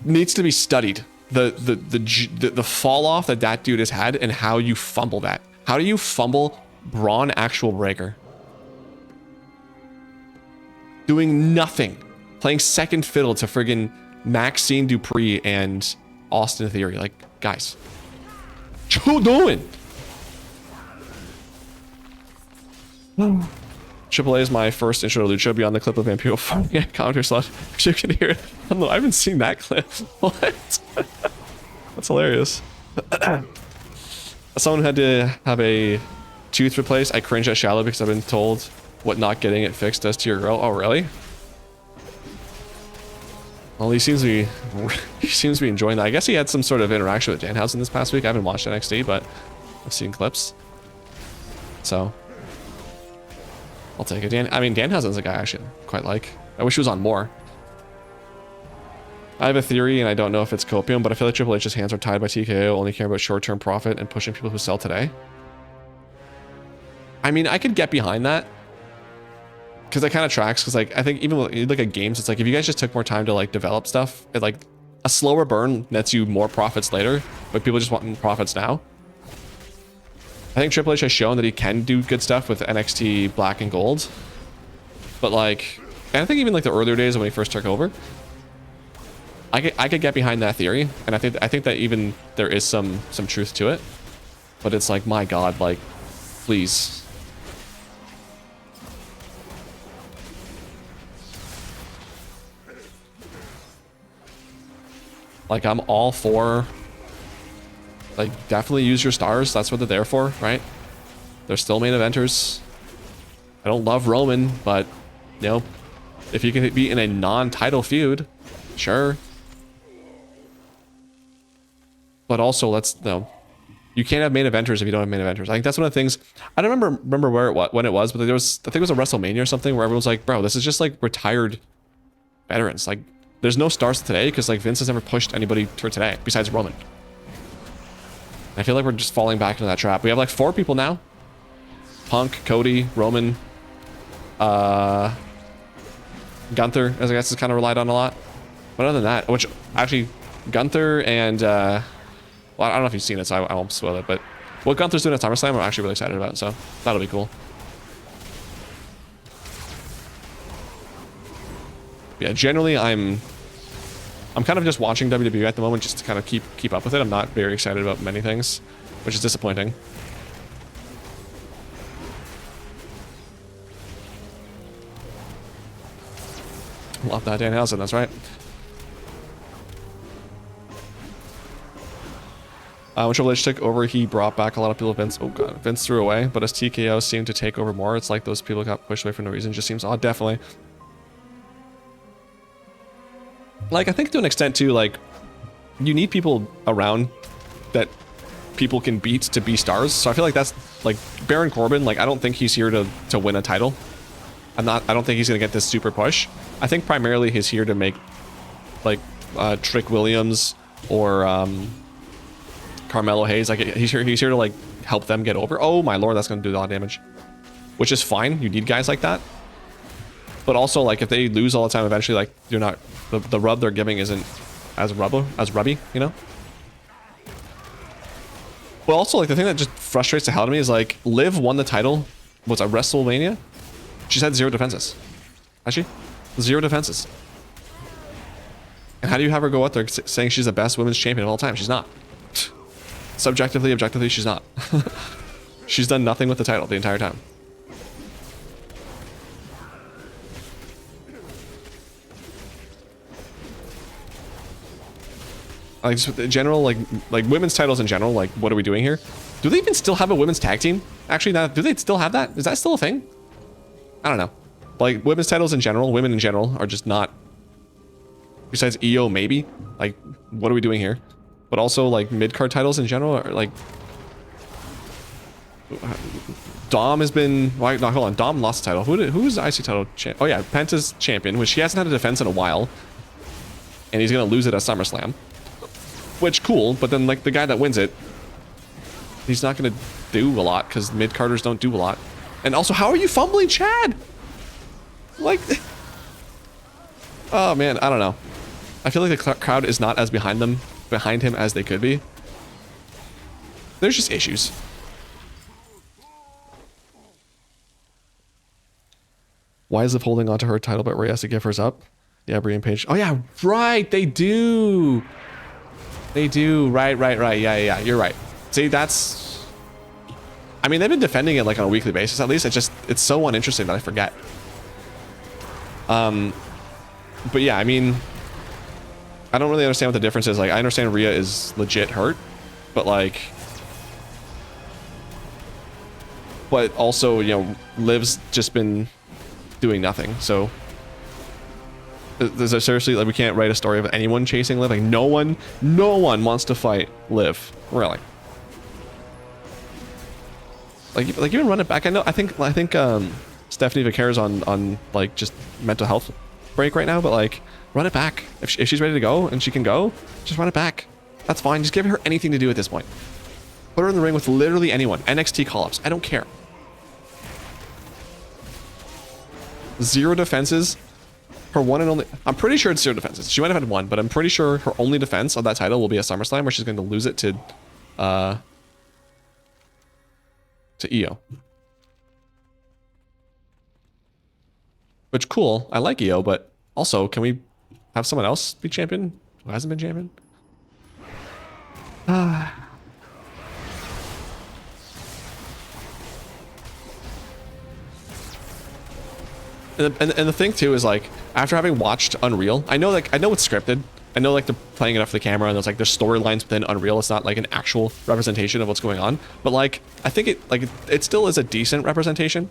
needs to be studied. The fall off that dude has had and how you fumble that. How do you fumble Braun actual Breaker? Doing nothing. Playing second fiddle to friggin' Maxine Dupree and Austin Theory. Like, guys. What you doing? Triple A is my first intro to Lucha beyond the clip of Vampiro farming at counter slot. You can hear it. I don't know, I haven't seen that clip. What? That's hilarious. Someone had to have a tooth replaced. I cringe at Shallow because I've been told what not getting it fixed does to your girl. Oh, really? Well, he seems to be enjoying that. I guess he had some sort of interaction with Danhausen this past week. I haven't watched NXT, but I've seen clips. So I'll take it. Danhausen's a guy I actually quite like. I wish he was on more. I have a theory, and I don't know if it's copium, but I feel like Triple H's hands are tied by TKO, only caring about short-term profit and pushing people who sell today. I mean, I could get behind that, because that kind of tracks. Because like I think even when you look at games, it's like if you guys just took more time to like develop stuff, it like a slower burn nets you more profits later, but people just want profits now. I think Triple H has shown that he can do good stuff with NXT Black and Gold, but like, and I think even like the earlier days when he first took over, I could get behind that theory, and I think that even there is some truth to it, but it's like, my god, like, please. Like, I'm all for, like, definitely use your stars. That's what they're there for, right? They're still main eventers. I don't love Roman, but, you know, if you can be in a non-title feud, sure. But also, you can't have main eventers if you don't have main eventers. I think that's one of the things. I don't remember when it was, but there was, I think it was a WrestleMania or something where everyone was like, bro, this is just like retired veterans. Like, there's no stars today because like Vince has never pushed anybody for today besides Roman. I feel like we're just falling back into that trap. We have like 4 people now. Punk, Cody, Roman, Gunther, as I guess is kind of relied on a lot. But other than that, which actually Gunther and well, I don't know if you've seen it, so I won't spoil it, but what Gunther's doing at SummerSlam, I'm actually really excited about, so that'll be cool. Yeah, generally I'm kind of just watching WWE at the moment just to kind of keep up with it. I'm not very excited about many things, which is disappointing. Love that, Danhausen, that's right. When Triple H took over, he brought back a lot of people Vince threw away, but as TKO seemed to take over more, it's like those people got pushed away for no reason. Just seems odd, definitely. Like, I think to an extent too, like, you need people around that people can beat to be stars. So I feel like that's, like, Baron Corbin, like, I don't think he's here to win a title. I don't think he's gonna get this super push. I think primarily he's here to make, like, Trick Williams or, Carmelo Hayes, like, he's here to, like, help them get over. Oh my lord, that's gonna do a lot of damage. Which is fine, you need guys like that. But also, like, if they lose all the time, eventually, like, you're not... The rub they're giving isn't as rubby, you know? But also, like, the thing that just frustrates the hell out of me is, like, Liv won the title, what's that, WrestleMania? She's had 0 defenses. Has she? 0 defenses. And how do you have her go out there saying she's the best women's champion of all time? She's not. Subjectively, objectively, she's not. She's done nothing with the title the entire time. Like, just in general, like women's titles in general, like, what are we doing here? Do they even still have a women's tag team? Actually, do they still have that? Is that still a thing? I don't know. Like, women's titles in general, women in general, are just not... Besides EO, maybe? Like, what are we doing here? But also, like, mid-card titles in general are, like... Dom has been... Why, no, hold on. Dom lost the title. Who's the IC title champ? Oh, yeah. Penta's champion, which he hasn't had a defense in a while. And he's going to lose it at SummerSlam. Which, cool. But then, like, the guy that wins it, he's not going to do a lot because mid-carders don't do a lot. And also, how are you fumbling Chad? Like... Oh, man. I don't know. I feel like the crowd is not as behind him as they could be. There's just issues. Why is Liv holding onto her title, but Ray has to give hers up? Yeah, Brie and Paige. Oh yeah, right, they do. They do. Right. Yeah, you're right. See, that's... I mean, they've been defending it like on a weekly basis at least. It's so uninteresting that I forget. But yeah, I mean, I don't really understand what the difference is. Like, I understand Rhea is legit hurt, but like... But also, you know, Liv's just been doing nothing, so... There's seriously, like, we can't write a story of anyone chasing Liv. Like, no one wants to fight Liv. Really. Like even run it back. I think Stephanie Vickers on like just mental health break right now, but like run it back. If she's ready to go and she can go, just run it back. That's fine. Just give her anything to do at this point. Put her in the ring with literally anyone. NXT call-ups. I don't care. 0 defenses. Her one and only... I'm pretty sure it's 0 defenses. She might have had 1, but I'm pretty sure her only defense of that title will be a SummerSlam where she's going to lose it to EO. Which, cool. I like EO, but also, can we have someone else be champion who hasn't been champion? And the thing too is like, after having watched Unreal, I know it's scripted. I know like they're playing it off the camera and there's storylines within Unreal. It's not like an actual representation of what's going on. But like, I think it still is a decent representation.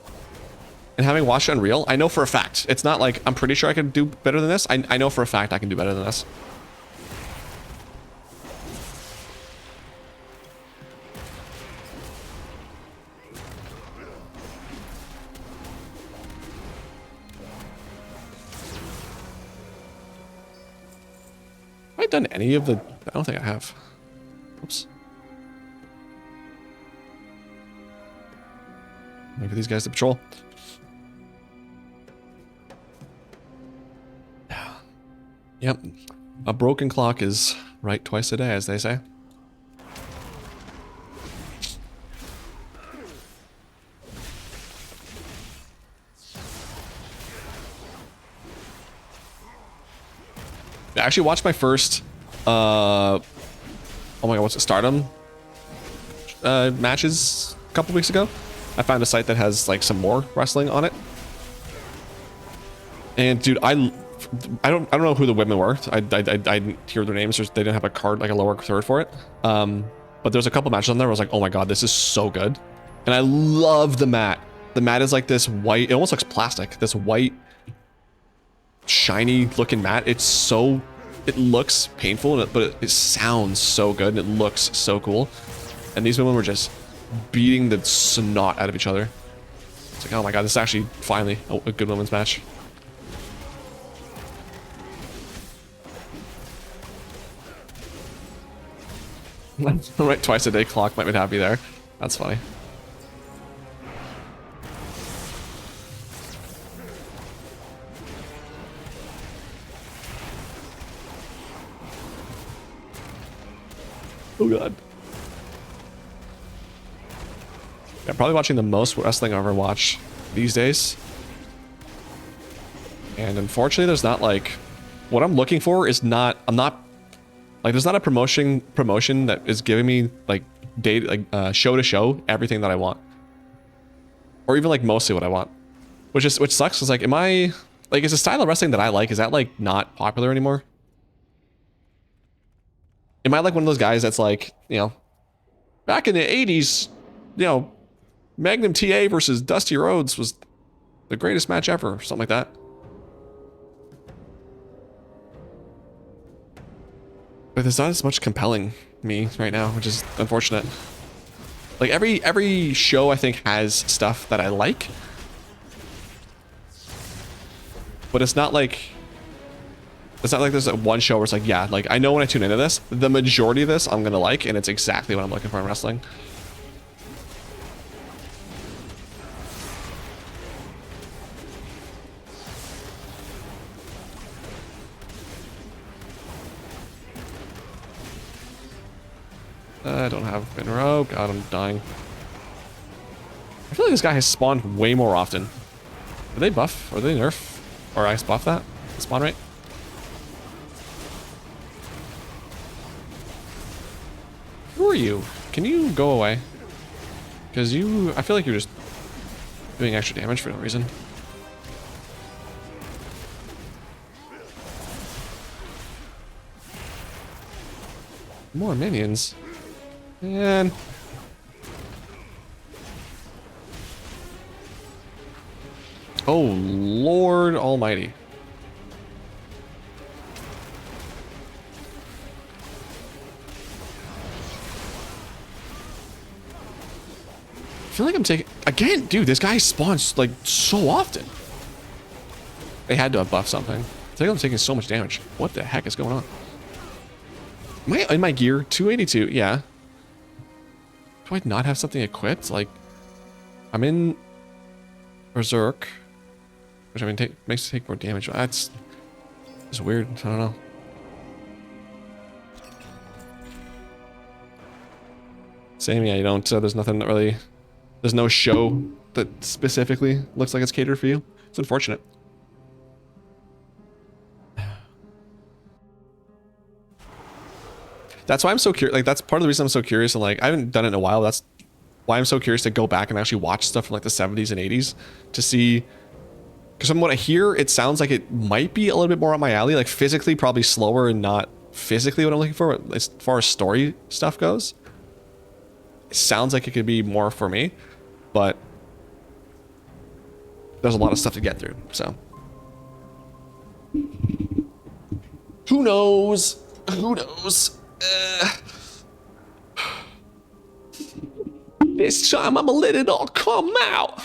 And having watched Unreal, I know for a fact, it's not like, I'm pretty sure I can do better than this. I know for a fact I can do better than this. done any of the... I don't think I have. Oops. Wait for these guys to patrol. Yep. A broken clock is right twice a day, as they say. I actually watched my first, oh my god, what's it, Stardom matches a couple weeks ago. I found a site that has like some more wrestling on it. And dude, I don't know who the women were. I didn't hear their names. They didn't have a card, like a lower third for it. But there's a couple matches on there where I was like, oh my god, this is so good. And I love the mat. The mat is like this white, it almost looks plastic. This white, shiny looking mat. It's so, it looks painful, but it sounds so good and it looks so cool. And these women were just beating the snot out of each other. It's like, oh my god, this is actually finally a good women's match. Right, twice a day clock might be happy there. That's funny. Oh god. Yeah, probably watching the most wrestling I've ever watched these days. And unfortunately, there's not like, what I'm looking for is not, like, there's not a promotion that is giving me like show to show everything that I want, or even like mostly what I want, which sucks. Is like, am I like, is the style of wrestling that I like, is that like not popular anymore? Am I like one of those guys that's like, you know, back in the 80s, you know, Magnum TA versus Dusty Rhodes was the greatest match ever, or something like that? But there's not as much compelling me right now, which is unfortunate. Like every show I think has stuff that I like, but it's not like there's like one show where it's like, yeah, like I know when I tune into this, the majority of this I'm gonna like, and it's exactly what I'm looking for in wrestling. I don't have in a row. God, I'm dying. I feel like this guy has spawned way more often. Are they buff? Or they nerf? Or I buff that? The spawn rate? Who are you? Can you go away? Because you... I feel like you're just doing extra damage for no reason. More minions. Man. Oh, Lord Almighty. I feel like I'm taking... Again, dude, this guy spawns, like, so often. They had to have buffed something. I think I'm taking so much damage. What the heck is going on? Am I in my gear? 282, yeah. Do I not have something equipped? Like, I'm in Berserk, which I mean makes it take more damage. That's weird. I don't know. Same, yeah. You don't. There's nothing that really. There's no show that specifically looks like it's catered for you. It's unfortunate. That's why I'm so curious. Like, that's part of the reason I'm so curious. And like, I haven't done it in a while. That's why I'm so curious to go back and actually watch stuff from like the 70s and 80s to see. Because from what I hear, it sounds like it might be a little bit more up my alley. Like physically, probably slower and not physically what I'm looking for. As far as story stuff goes, it sounds like it could be more for me. But there's a lot of stuff to get through. So who knows? Who knows? This time I'm gonna let it all come out.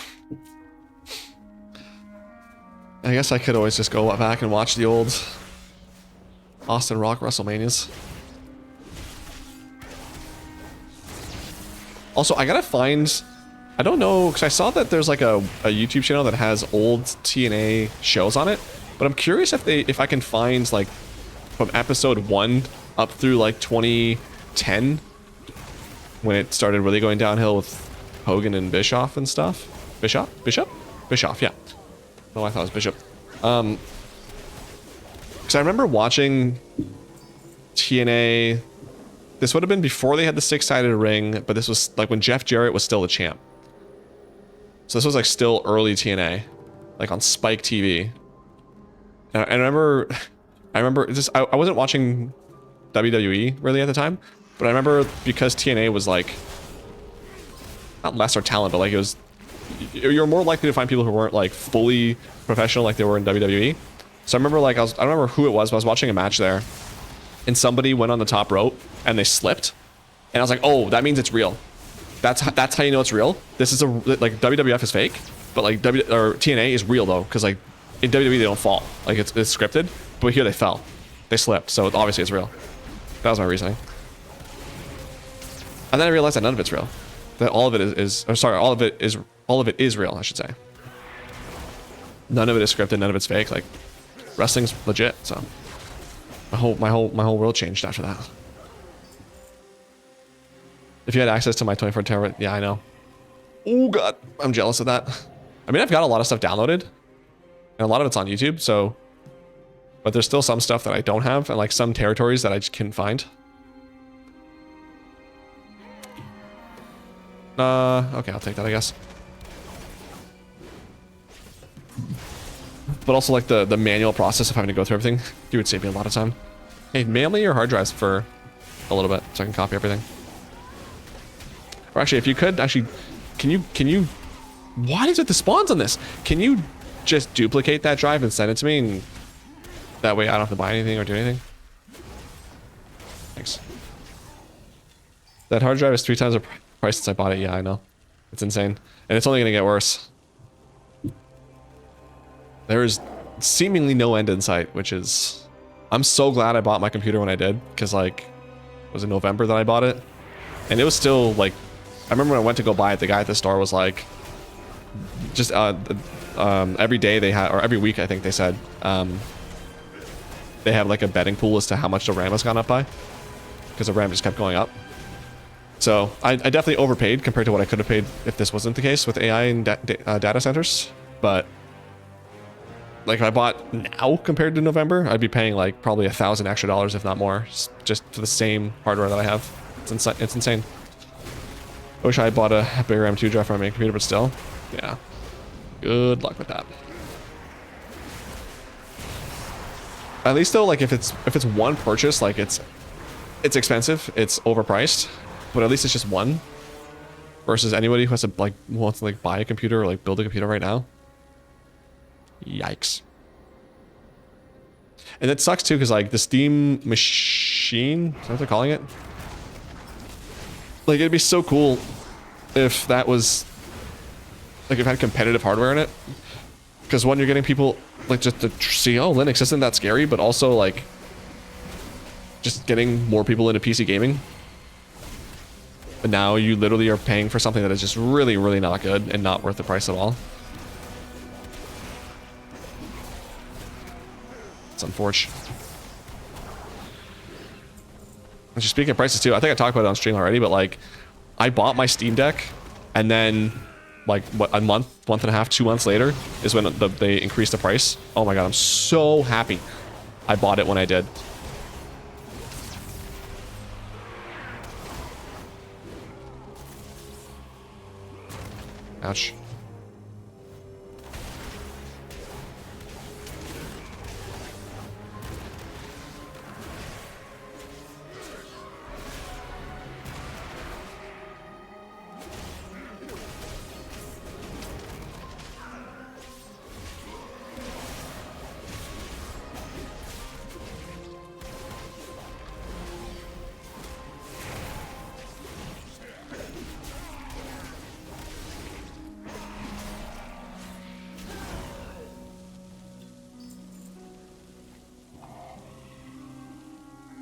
I guess I could always just go back and watch the old Austin Rock WrestleManias. Also, I gotta find, I don't know, because I saw that there's like a YouTube channel that has old TNA shows on it, but I'm curious if I can find like from episode 1 up through like 2010, when it started really going downhill with Hogan and Bischoff and stuff. Bischoff, yeah. No, I thought it was Bishop. Because I remember watching TNA. This would have been before they had the 6-sided ring, but this was like when Jeff Jarrett was still the champ. So this was like still early TNA, like on Spike TV. And I remember this. I wasn't watching WWE really at the time, but I remember because TNA was like not lesser talent, but like it was, you're more likely to find people who weren't like fully professional like they were in WWE. So I remember like I don't remember who it was, but I was watching a match there, and somebody went on the top rope and they slipped, and I was like, oh, that means it's real. That's how you know it's real. This is like WWF is fake, but like TNA is real though, because like in WWE they don't fall, like it's scripted, but here they fell, they slipped, so obviously it's real. That was my reasoning. And then I realized that none of it's real. That all of it all of it is real, I should say. None of it is scripted, none of it's fake. Like wrestling's legit, so my whole world changed after that. If you had access to my 24 terabyte, yeah, I know. Oh god, I'm jealous of that. I mean, I've got a lot of stuff downloaded, and a lot of it's on YouTube, so, but there's still some stuff that I don't have, and like some territories that I just couldn't find. Okay, I'll take that, I guess. But also like the manual process of having to go through everything, it would save me a lot of time. Hey, mail me your hard drives for a little bit so I can copy everything. Or actually, if you could, actually, can you, what is it, the spawns on this? Can you just duplicate that drive and send it to me, and that way I don't have to buy anything or do anything? Thanks. That hard drive is 3 times the price since I bought it. Yeah, I know. It's insane. And it's only going to get worse. There is seemingly no end in sight, which is, I'm so glad I bought my computer when I did, because like, it was in November that I bought it, and it was still like, I remember when I went to go buy it, the guy at the store was like, just every day they had, or every week I think they said, they have like a betting pool as to how much the RAM has gone up by, because the RAM just kept going up. So I definitely overpaid compared to what I could have paid if this wasn't the case with AI and data centers. But like if I bought now compared to November, I'd be paying like probably $1,000 extra, if not more, just for the same hardware that I have. It's insane. I wish I had bought a bigger M2 drive for my main computer, but still, yeah. Good luck with that. At least though, like if it's one purchase, like it's expensive, it's overpriced, but at least it's just one. Versus anybody who has to like wants to like buy a computer or like build a computer right now. Yikes. And it sucks too, because like the Steam machine, is that what they're calling it? Like it'd be so cool if that was like if it had competitive hardware in it, because one, you're getting people like just to see, oh, Linux isn't that scary, but also like just getting more people into PC gaming. But now you literally are paying for something that is just really, really not good and not worth the price at all. It's unfortunate. And just speaking of prices too, I think I talked about it on stream already, but like I bought my Steam Deck, and then like what, a month and a half, 2 months later is when they increased the price. Oh my god, I'm so happy I bought it when I did. Ouch.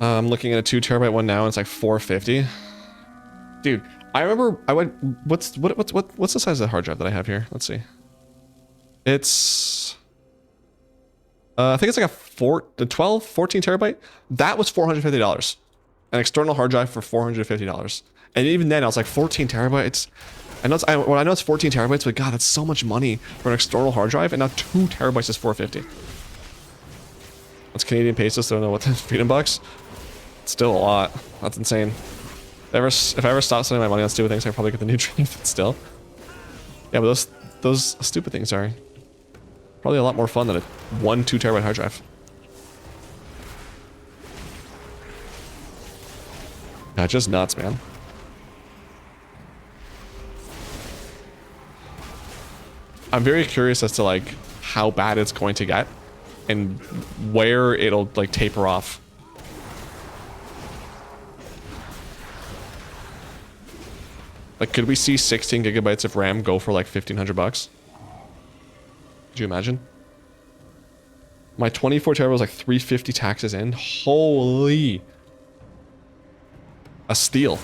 I'm looking at a 2 terabyte one now, and it's like 450. Dude, I remember I went. What's the size of the hard drive that I have here? Let's see. It's. I think it's like a 14 terabyte. That was $450. An external hard drive for $450. And even then, I was like 14 terabytes. I know it's 14 terabytes, but God, that's so much money for an external hard drive. And now 2 terabytes is 450. That's Canadian pesos. So I don't know what that's freedom bucks. It's still a lot. That's insane. If I ever stop spending my money on stupid things, I probably get the new dream. But still, yeah. But those stupid things are probably a lot more fun than a 2 terabyte hard drive. Yeah, just nuts, man. I'm very curious as to like how bad it's going to get and where it'll like taper off. Like, could we see 16 gigabytes of RAM go for like $1,500? Could you imagine? My 24 terabyte was like 350 taxes in. Holy. A steal.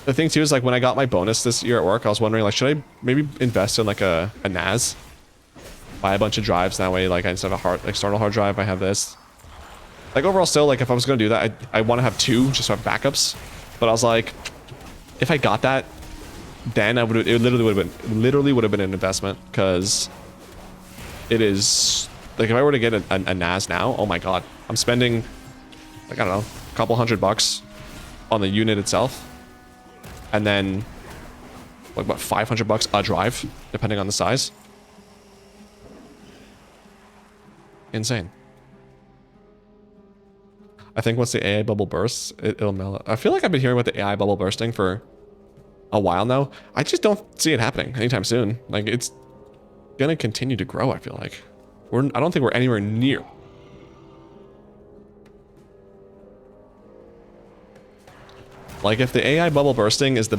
The thing too is like when I got my bonus this year at work, I was wondering like, should I maybe invest in like a NAS? Buy a bunch of drives that way, like instead of a external hard drive, I have this. Like overall still, like if I was gonna do that, I want to have 2 just to have backups. But I was like, if I got that, then it literally would have been an investment, because it is like if I were to get a NAS now, oh my god, I'm spending like I don't know, a couple $100 on the unit itself, and then like what, $500 a drive, depending on the size. Insane. I think once the AI bubble bursts, it'll melt. I feel like I've been hearing about the AI bubble bursting for a while now. I just don't see it happening anytime soon. Like, it's gonna continue to grow, I feel like. I don't think we're anywhere near. Like, if the AI bubble bursting is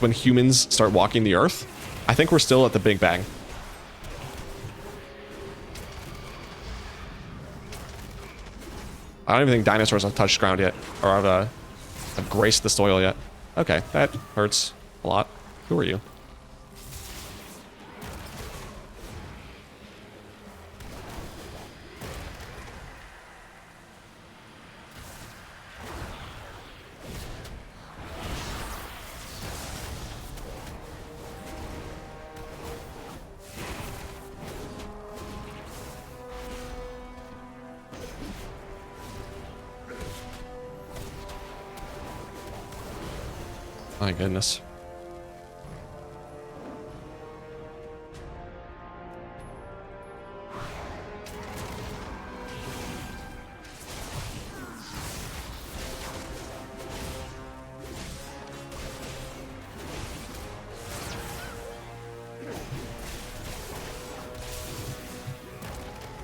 when humans start walking the earth, I think we're still at the Big Bang. I don't even think dinosaurs have touched ground yet, or have graced the soil yet. Okay, that hurts a lot. Who are you? My goodness.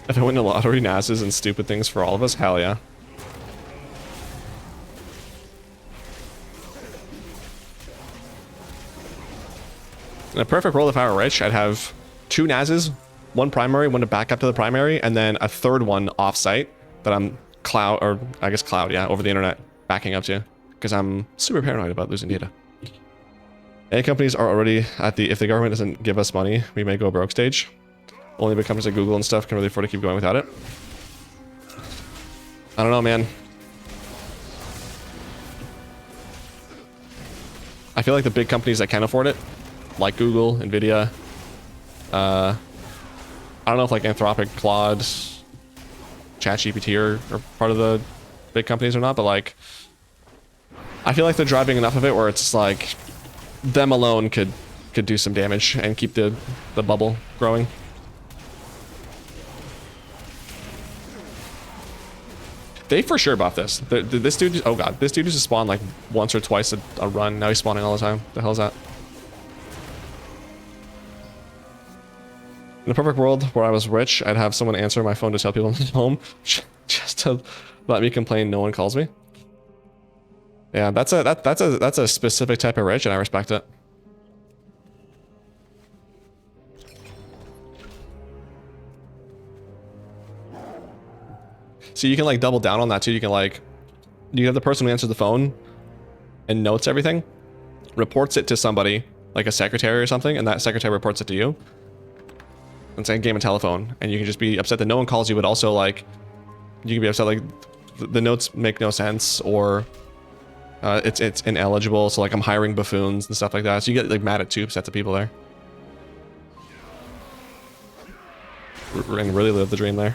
If I win the lottery, NASA's and stupid things for all of us, hell yeah. In a perfect world, if I were rich, I'd have 2 NASs, 1 primary, 1 to back up to the primary, and then a 3rd one off-site that I'm cloud, yeah, over the internet, backing up to, because I'm super paranoid about losing data. AI companies are already at the, if the government doesn't give us money, we may go broke stage. Only big companies like Google and stuff can really afford to keep going without it. I don't know, man. I feel like the big companies that can afford it, like Google, Nvidia, I don't know if like Anthropic, Claude, ChatGPT are part of the big companies or not, but like, I feel like they're driving enough of it where it's like, them alone could do some damage and keep the bubble growing. They for sure buff this. This dude, oh god, this dude used to spawn like once or twice a run. Now he's spawning all the time. The hell is that? In a perfect world where I was rich, I'd have someone answer my phone to tell people I'm home, just to let me complain no one calls me. Yeah, that's a specific type of rich, and I respect it. So you can like double down on that too. You can like, you have the person who answers the phone and notes everything, reports it to somebody, like a secretary or something, and that secretary reports it to you. It's like a game of telephone, and you can just be upset that no one calls you, but also like, you can be upset like the notes make no sense, or it's ineligible, so like I'm hiring buffoons and stuff like that. So you get like mad at two sets of people there. And really live the dream there.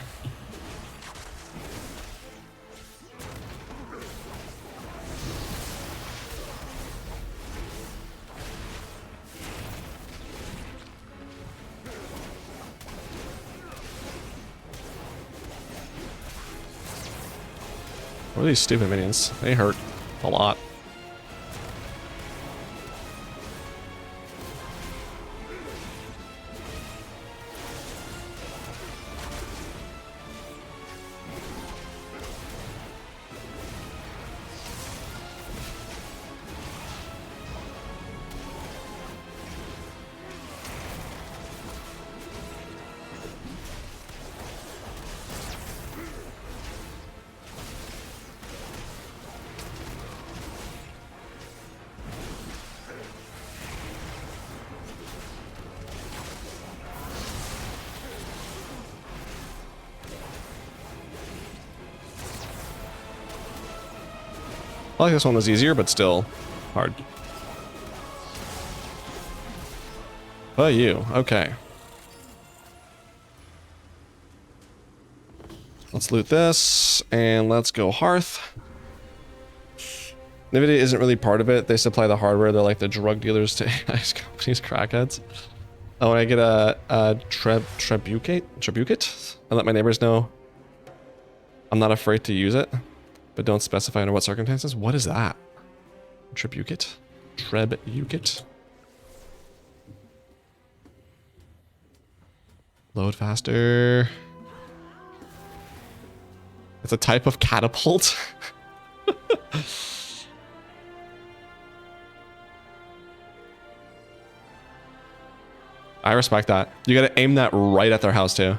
What are these stupid minions? They hurt a lot. I like this one was easier, but still hard. But you, okay. Let's loot this, and let's go Hearth. NVIDIA isn't really part of it. They supply the hardware. They're like the drug dealers to AI companies, crackheads. Oh, and I get a Trebuchet? I let my neighbors know I'm not afraid to use it, but don't specify under what circumstances. What is that? Trebuchet? Trebuchet? Load faster. It's a type of catapult. I respect that. You gotta aim that right at their house too.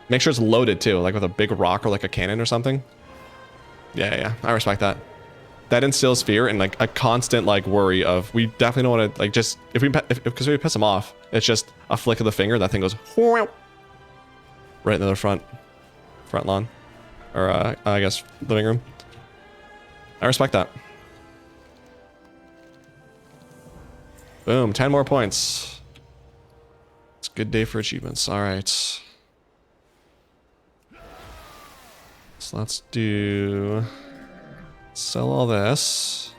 Make sure it's loaded too, like with a big rock or like a cannon or something. Yeah, I respect that. That instills fear and like a constant like worry of, we definitely don't want to like just, because we piss them off, it's just a flick of the finger, that thing goes right into the front lawn, or I guess living room. I respect that. Boom, 10 more points. It's a good day for achievements. All right. So let's do, sell all this.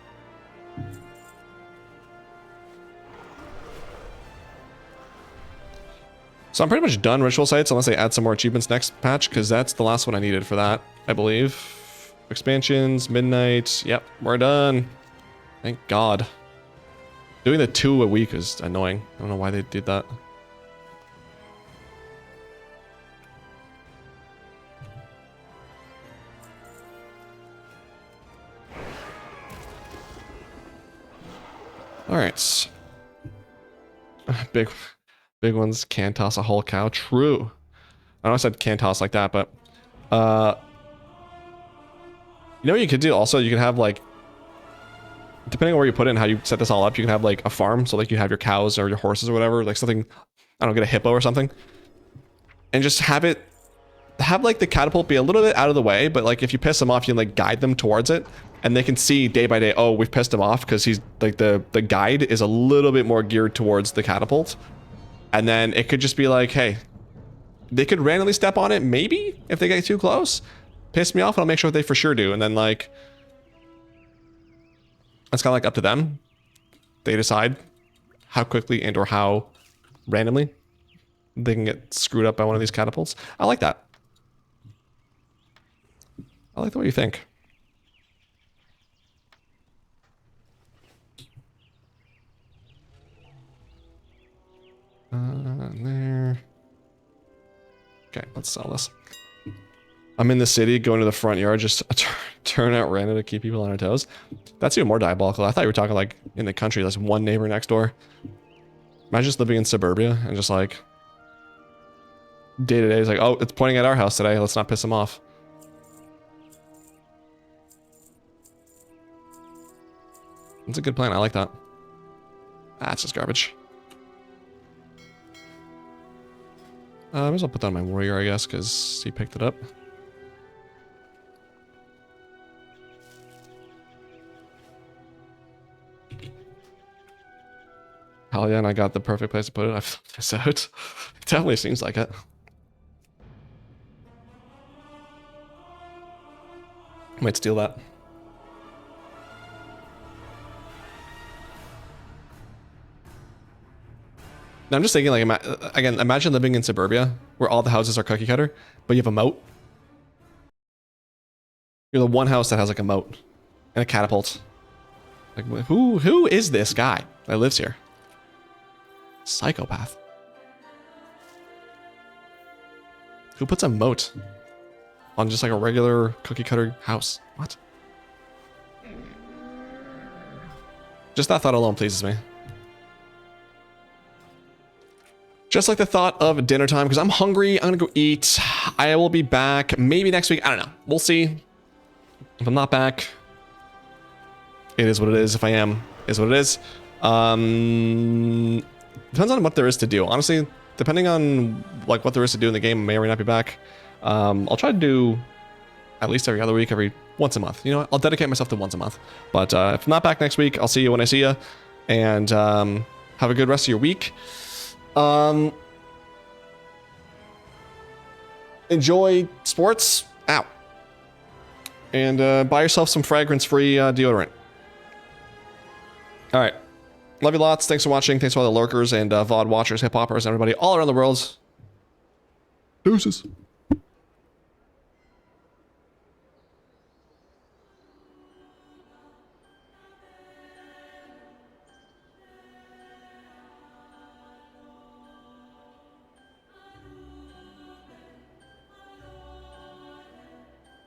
So I'm pretty much done ritual sites unless they add some more achievements next patch, because that's the last one I needed for that, I believe. Expansions, midnight. Yep, we're done. Thank God. Doing the 2 a week is annoying. I don't know why they did that. All right. Big ones can't toss a whole cow. True. I know I said can't toss like that, but you know what you could do also? You can have like, depending on where you put it and how you set this all up, you can have like a farm. So like you have your cows or your horses or whatever, like something, I don't know, get a hippo or something, and just have like the catapult be a little bit out of the way, but like if you piss them off, you can like guide them towards it, and they can see day by day, oh, we've pissed him off, because he's like the guide is a little bit more geared towards the catapult. And then it could just be like, hey, they could randomly step on it, maybe, if they get too close. Piss me off, and I'll make sure they for sure do. And then like, it's kind of like up to them. They decide how quickly and or how randomly they can get screwed up by one of these catapults. I like that. I like the way you think. There. Okay, let's sell this. I'm in the city, going to the front yard, just turn out random to keep people on their toes. That's even more diabolical. I thought you were talking like in the country, there's one neighbor next door. Imagine just living in suburbia and just like day to day, it's like, oh, it's pointing at our house today, let's not piss them off. That's a good plan. I like that. That's just garbage. I might as well put that on my warrior, I guess, because he picked it up. Hell yeah, and I got the perfect place to put it. I flipped this out. It definitely seems like it. Might steal that. Now I'm just thinking, like, again, imagine living in suburbia where all the houses are cookie cutter, but you have a moat. You're the one house that has like a moat and a catapult. Like, who is this guy that lives here? Psychopath. Who puts a moat on just like a regular cookie cutter house? What? Just that thought alone pleases me. Just like the thought of dinner time, because I'm hungry. I'm gonna go eat. I will be back maybe next week. I don't know. We'll see. If I'm not back, it is what it is. If I am, it is what it is. Depends on what there is to do. Honestly, depending on like what there is to do in the game, I may or may not be back. I'll try to do at least every other week, every once a month. You know what? I'll dedicate myself to once a month. But if I'm not back next week, I'll see you when I see you. And have a good rest of your week. Enjoy sports. Ow. And buy yourself some fragrance-free deodorant. All right. Love you lots. Thanks for watching. Thanks for all the lurkers and VOD watchers, hip-hoppers, everybody all around the world. Deuces.